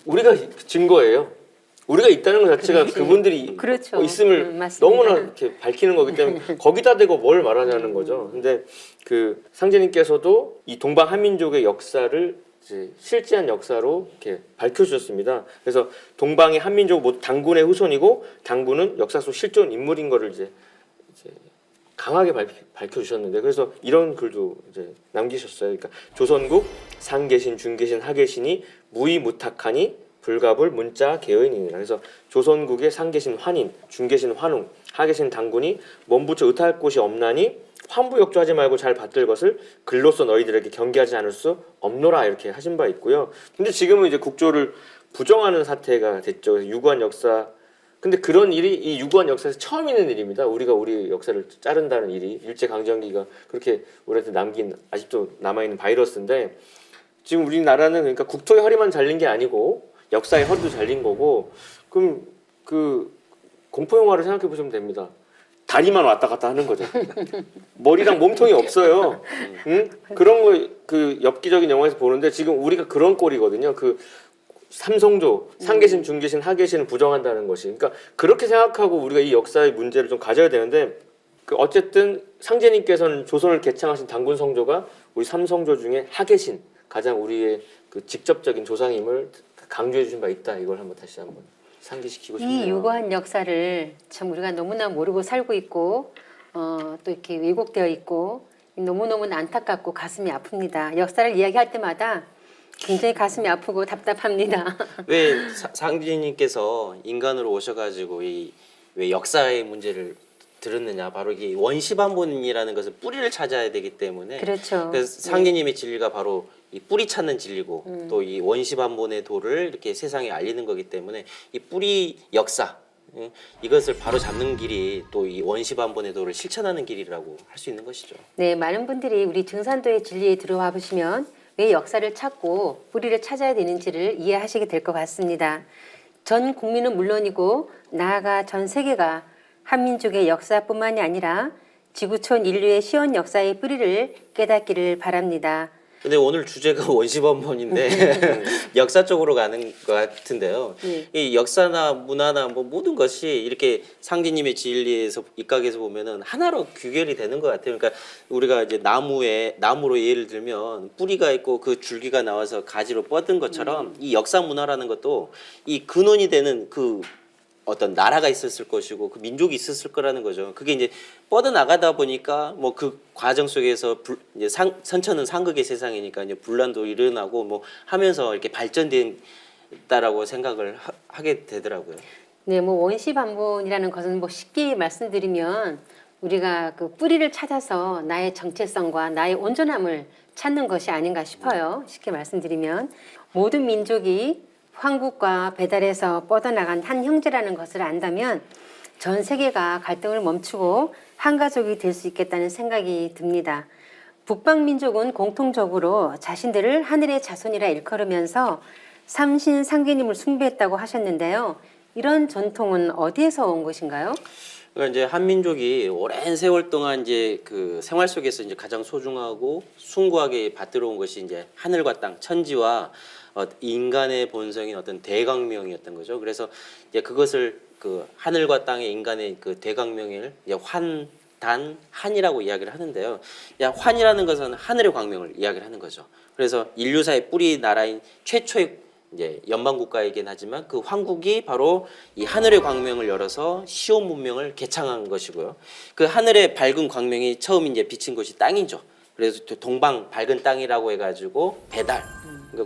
우리가 증거예요. 우리가 있다는 것 자체가 그렇지. 그분들이 그렇죠. 있음을 맞습니다. 너무나 이렇게 밝히는 거기 때문에 거기다 대고 뭘 말하냐는 거죠. 근데 그 상제님께서도 이 동방 한민족의 역사를 이제 실제한 역사로 이렇게 밝혀주셨습니다. 그래서 동방의 한민족 모두 단군의 후손이고 단군은 역사 속 실존 인물인 거를 이제 강하게 밝혀주셨는데 그래서 이런 글도 이제 남기셨어요. 그러니까 조선국 상계신, 중계신, 하계신이 무의무탁하니 불가불 문자 개의인이라. 그래서 조선국의 상계신 환인, 중계신 환웅, 하계신 단군이 몸부쳐 의탁할 곳이 없나니 환부역조하지 말고 잘 받들 것을 글로써 너희들에게 경계하지 않을 수 없노라 이렇게 하신 바 있고요. 근데 지금은 이제 국조를 부정하는 사태가 됐죠. 유구한 역사. 근데 그런 일이 이 유구한 역사에서 처음 있는 일입니다. 우리가 우리 역사를 자른다는 일이 일제 강점기가 그렇게 우리한테 남긴 아직도 남아 있는 바이러스인데 지금 우리나라는 그러니까 국토의 허리만 잘린 게 아니고 역사의 허리도 잘린 거고 그럼 그 공포 영화를 생각해 보시면 됩니다. 다리만 왔다 갔다 하는 거죠. 머리랑 몸통이 없어요. 응? 그런 거 그 엽기적인 영화에서 보는데 지금 우리가 그런 꼴이거든요. 그 삼성조, 상계신, 중계신, 하계신을 부정한다는 것이. 그러니까 그렇게 생각하고 우리가 이 역사의 문제를 좀 가져야 되는데 그 어쨌든 상제님께서는 조선을 개창하신 단군 성조가 우리 삼성조 중에 하계신 가장 우리의 그 직접적인 조상임을 강조해 주신 바 있다. 이걸 한번 다시 한번 상기시키고 싶네요. 이 유구한 역사를 참 우리가 너무나 모르고 살고 있고 또 이렇게 왜곡되어 있고 너무너무 안타깝고 가슴이 아픕니다. 역사를 이야기할 때마다 굉장히 가슴이 아프고 답답합니다. 왜 상진님께서 인간으로 오셔가지고 왜 역사의 문제를 들었느냐? 바로 이게 원시반본이라는 것은 뿌리를 찾아야 되기 때문에 그렇죠. 그래서 상진님의 진리가 바로 이 뿌리 찾는 진리고 또 이 원시반본의 도를 이렇게 세상에 알리는 거기 때문에 이 뿌리 역사 이것을 바로 잡는 길이 또 이 원시반본의 도를 실천하는 길이라고 할 수 있는 것이죠. 네, 많은 분들이 우리 증산도의 진리에 들어와 보시면 왜 역사를 찾고 뿌리를 찾아야 되는지를 이해하시게 될 것 같습니다. 전 국민은 물론이고 나아가 전 세계가 한민족의 역사뿐만이 아니라 지구촌 인류의 시온 역사의 뿌리를 깨닫기를 바랍니다. 근데 오늘 주제가 원시반본인데 역사 쪽으로 가는 것 같은데요. 이 역사나 문화나 뭐 모든 것이 이렇게 상진님의 진리에서 입각해서 보면은 하나로 규결이 되는 것 같아요. 그러니까 우리가 이제 나무로 예를 들면 뿌리가 있고 그 줄기가 나와서 가지로 뻗은 것처럼 이 역사 문화라는 것도 이 근원이 되는 그 어떤 나라가 있었을 것이고 그 민족이 있었을 거라는 거죠. 그게 이제 뻗어 나가다 보니까 뭐 그 과정 속에서 이제 선천은 상극의 세상이니까 이제 분란도 일어나고 뭐 하면서 이렇게 발전된다라고 생각을 하게 되더라고요. 네, 뭐 원시반본이라는 것은 뭐 쉽게 말씀드리면 우리가 그 뿌리를 찾아서 나의 정체성과 나의 온전함을 찾는 것이 아닌가 싶어요. 쉽게 말씀드리면 모든 민족이 황국과 배달에서 뻗어나간 한 형제라는 것을 안다면 전 세계가 갈등을 멈추고 한 가족이 될 수 있겠다는 생각이 듭니다. 북방 민족은 공통적으로 자신들을 하늘의 자손이라 일컬으면서 삼신 상제님을 숭배했다고 하셨는데요. 이런 전통은 어디에서 온 것인가요? 그러니까 이제 한민족이 오랜 세월 동안 이제 그 생활 속에서 이제 가장 소중하고 숭고하게 받들어온 것이 이제 하늘과 땅, 천지와 인간의 본성인 어떤 대광명이었던 거죠. 그래서 이제 그것을 그 하늘과 땅의 인간의 그 대광명을 이제 한이라고 이야기를 하는데요. 야, 환이라는 것은 하늘의 광명을 이야기를 하는 거죠. 그래서 인류사의 뿌리 나라인 최초의 이제 연방 국가이긴 하지만 그 황국이 바로 이 하늘의 광명을 열어서 시온 문명을 개창한 것이고요. 그 하늘의 밝은 광명이 처음 이제 비친 곳이 땅이죠. 그래서 동방 밝은 땅이라고 해가지고 배달.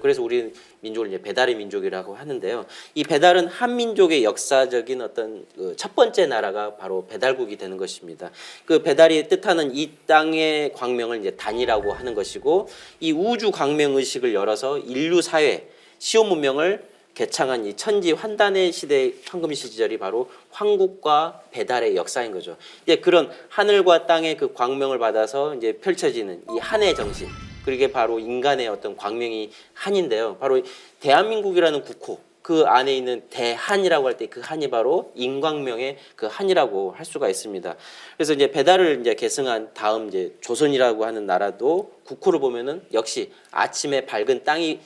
그래서 우리 민족을 이제 배달의 민족이라고 하는데요. 이 배달은 한민족의 역사적인 어떤 그첫 번째 나라가 바로 배달국이 되는 것입니다. 그 배달이 뜻하는 이 땅의 광명을 이제 단이라고 하는 것이고, 이 우주 광명 의식을 열어서 인류 사회 시온 문명을 개창한 이 천지 환단의 시대 황금 시절이 바로 황국과 배달의 역사인 거죠. 이제 그런 하늘과 땅의 그 광명을 받아서 이제 펼쳐지는 이 한의 정신. 그게 바로 인간의 어떤 광명이 한인데요. 바로 대한민국이라는 국호 그 안에 있는 대한이라고 할 때 그 한이 바로 인광명의 그 한이라고 할 수가 있습니다. 그래서 이제 배달을 이제 계승한 다음 이제 조선이라고 하는 나라도 국호를 보면은 역시 아침에 밝은 땅이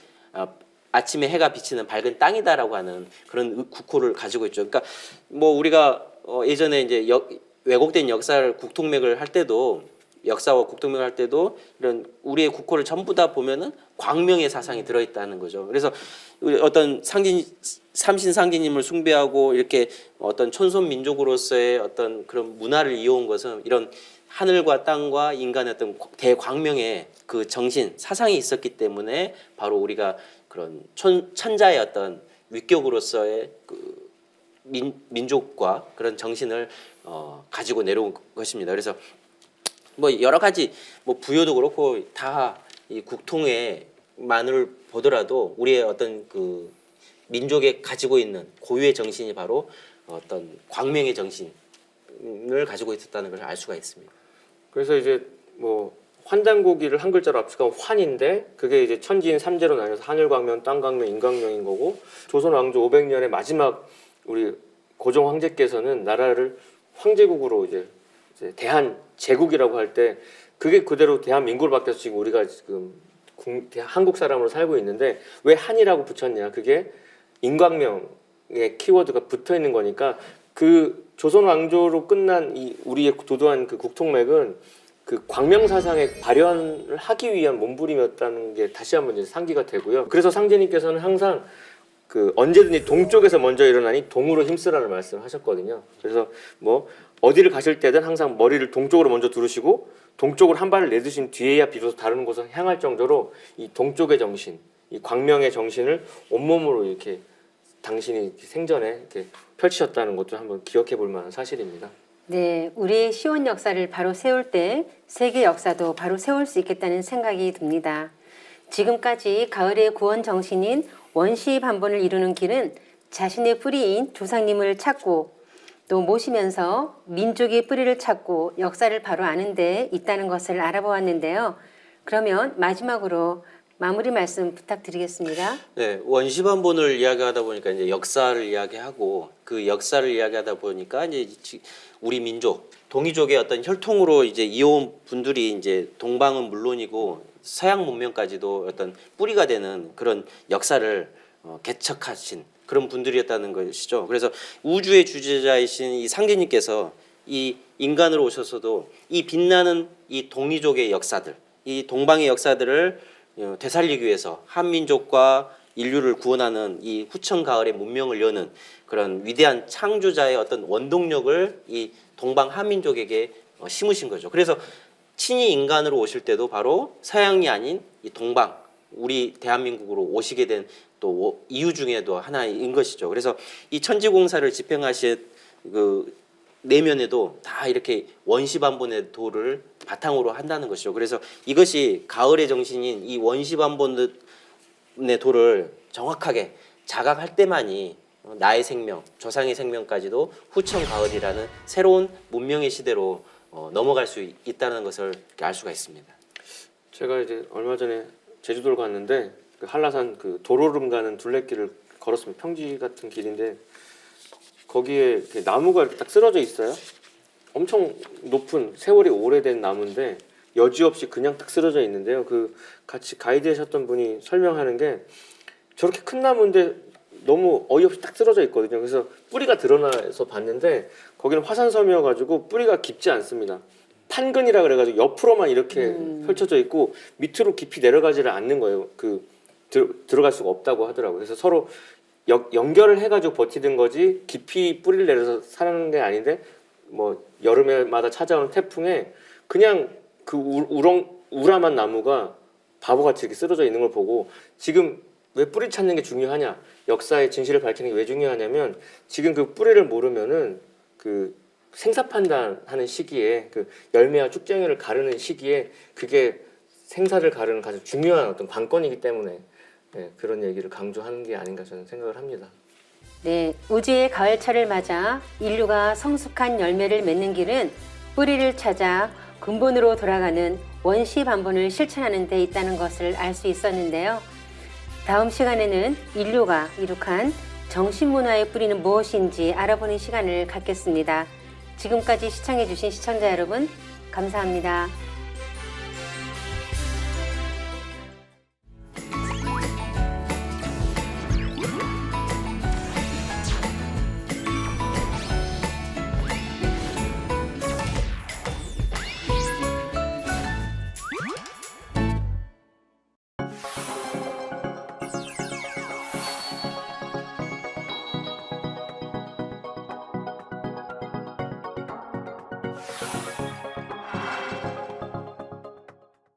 아침에 해가 비치는 밝은 땅이다라고 하는 그런 국호를 가지고 있죠. 그러니까 뭐 우리가 예전에 이제 왜곡된 역사를 국통맥을 할 때도 역사와 국통맥을 할 때도 이런 우리의 국호를 전부 다 보면은 광명의 사상이 들어있다는 거죠. 그래서 어떤 삼신 상제님을 숭배하고 이렇게 어떤 촌손 민족으로서의 어떤 그런 문화를 이어온 것은 이런 하늘과 땅과 인간의 어떤 대광명의 그 정신 사상이 있었기 때문에 바로 우리가 그런 천자의 어떤 위격으로서의 그 민족과 그런 정신을 가지고 내려온 것입니다. 그래서 뭐 여러 가지 뭐 부여도 그렇고 다 이 국통에만을 보더라도 우리의 어떤 그 민족에 가지고 있는 고유의 정신이 바로 어떤 광명의 정신을 가지고 있었다는 걸 알 수가 있습니다. 그래서 이제 뭐 환단고기를 한 글자로 합치면 환인데 그게 이제 천지인 삼재로 나뉘어서 하늘광명, 땅광명, 인광명인 거고, 조선 왕조 500년의 마지막 우리 고종 황제께서는 나라를 황제국으로 이제 대한 제국이라고 할 때 그게 그대로 대한민국으로 바뀌어서 지금 우리가 지금 한국 사람으로 살고 있는데 왜 한이라고 붙였냐? 그게 인광명의 키워드가 붙어 있는 거니까 그 조선 왕조로 끝난 이 우리의 도도한 그 국통맥은 그 광명 사상의 발현을 하기 위한 몸부림이었다는 게 다시 한번 이제 상기가 되고요. 그래서 상제님께서는 항상 그 언제든지 동쪽에서 먼저 일어나니 동으로 힘쓰라는 말씀하셨거든요. 그래서 뭐 어디를 가실 때든 항상 머리를 동쪽으로 먼저 두르시고 동쪽으로 한 발을 내두신 뒤에야 비로소 다른 곳을 향할 정도로 이 동쪽의 정신, 이 광명의 정신을 온몸으로 이렇게 당신이 생전에 이렇게 펼치셨다는 것도 한번 기억해 볼 만한 사실입니다. 네, 우리의 시온 역사를 바로 세울 때 세계 역사도 바로 세울 수 있겠다는 생각이 듭니다. 지금까지 가을의 구원 정신인 원시 반본을 이루는 길은 자신의 뿌리인 조상님을 찾고 또 모시면서 민족의 뿌리를 찾고 역사를 바로 아는 데 있다는 것을 알아보았는데요. 그러면 마지막으로 마무리 말씀 부탁드리겠습니다. 네, 원시반본을 이야기하다 보니까 이제 역사를 이야기하고 그 역사를 이야기하다 보니까 이제 우리 민족 동이족의 어떤 혈통으로 이제 이어온 분들이 이제 동방은 물론이고 서양 문명까지도 어떤 뿌리가 되는 그런 역사를 개척하신 그런 분들이었다는 것이죠. 그래서 우주의 주제자이신 이 상제님께서 이 인간으로 오셔서도 이 빛나는 이 동이족의 역사들, 이 동방의 역사들을 되살리기 위해서 한민족과 인류를 구원하는 이 후천 가을의 문명을 여는 그런 위대한 창조자의 어떤 원동력을 이 동방 한민족에게 심으신 거죠. 그래서 친히 인간으로 오실 때도 바로 서양이 아닌 이 동방, 우리 대한민국으로 오시게 된 또 이유 중에도 하나인 것이죠. 그래서 이 천지공사를 집행하신 그 내면에도 다 이렇게 원시반본의 도를 바탕으로 한다는 것이죠. 그래서 이것이 가을의 정신인 이 원시반본의 도를 정확하게 자각할 때만이 나의 생명, 조상의 생명까지도 후천 가을이라는 새로운 문명의 시대로 넘어갈 수 있다는 것을 알 수가 있습니다. 제가 이제 얼마 전에 제주도를 갔는데 그 한라산 그 도로름 가는 둘레길을 걸었습니다. 평지 같은 길인데 거기에 이렇게 나무가 이렇게 딱 쓰러져 있어요. 엄청 높은 세월이 오래된 나무인데 여지없이 그냥 딱 쓰러져 있는데요. 그 같이 가이드 하셨던 분이 설명하는 게 저렇게 큰 나무인데 너무 어이없이 딱 쓰러져 있거든요. 그래서 뿌리가 드러나서 봤는데 거기는 화산섬이어가지고 뿌리가 깊지 않습니다. 판근이라 그래가지고 옆으로만 이렇게 펼쳐져 있고 밑으로 깊이 내려가지를 않는 거예요. 들어갈 수가 없다고 하더라고요. 그래서 서로 연결을 해가지고 버티는 거지 깊이 뿌리를 내려서 사는 게 아닌데 뭐 여름에마다 찾아오는 태풍에 그냥 그 우람한 나무가 바보같이 이렇게 쓰러져 있는 걸 보고 지금 왜 뿌리 찾는 게 중요하냐, 역사의 진실을 밝히는 게 왜 중요하냐면 지금 그 뿌리를 모르면은 그 생사 판단하는 시기에 그 열매와 쭉쟁이를 가르는 시기에 그게 생사를 가르는 가장 중요한 어떤 관건이기 때문에 네, 그런 얘기를 강조하는 게 아닌가 저는 생각을 합니다. 네, 우주의 가을철을 맞아 인류가 성숙한 열매를 맺는 길은 뿌리를 찾아 근본으로 돌아가는 원시 반본을 실천하는 데 있다는 것을 알 수 있었는데요. 다음 시간에는 인류가 이룩한 정신문화의 뿌리는 무엇인지 알아보는 시간을 갖겠습니다. 지금까지 시청해주신 시청자 여러분, 감사합니다.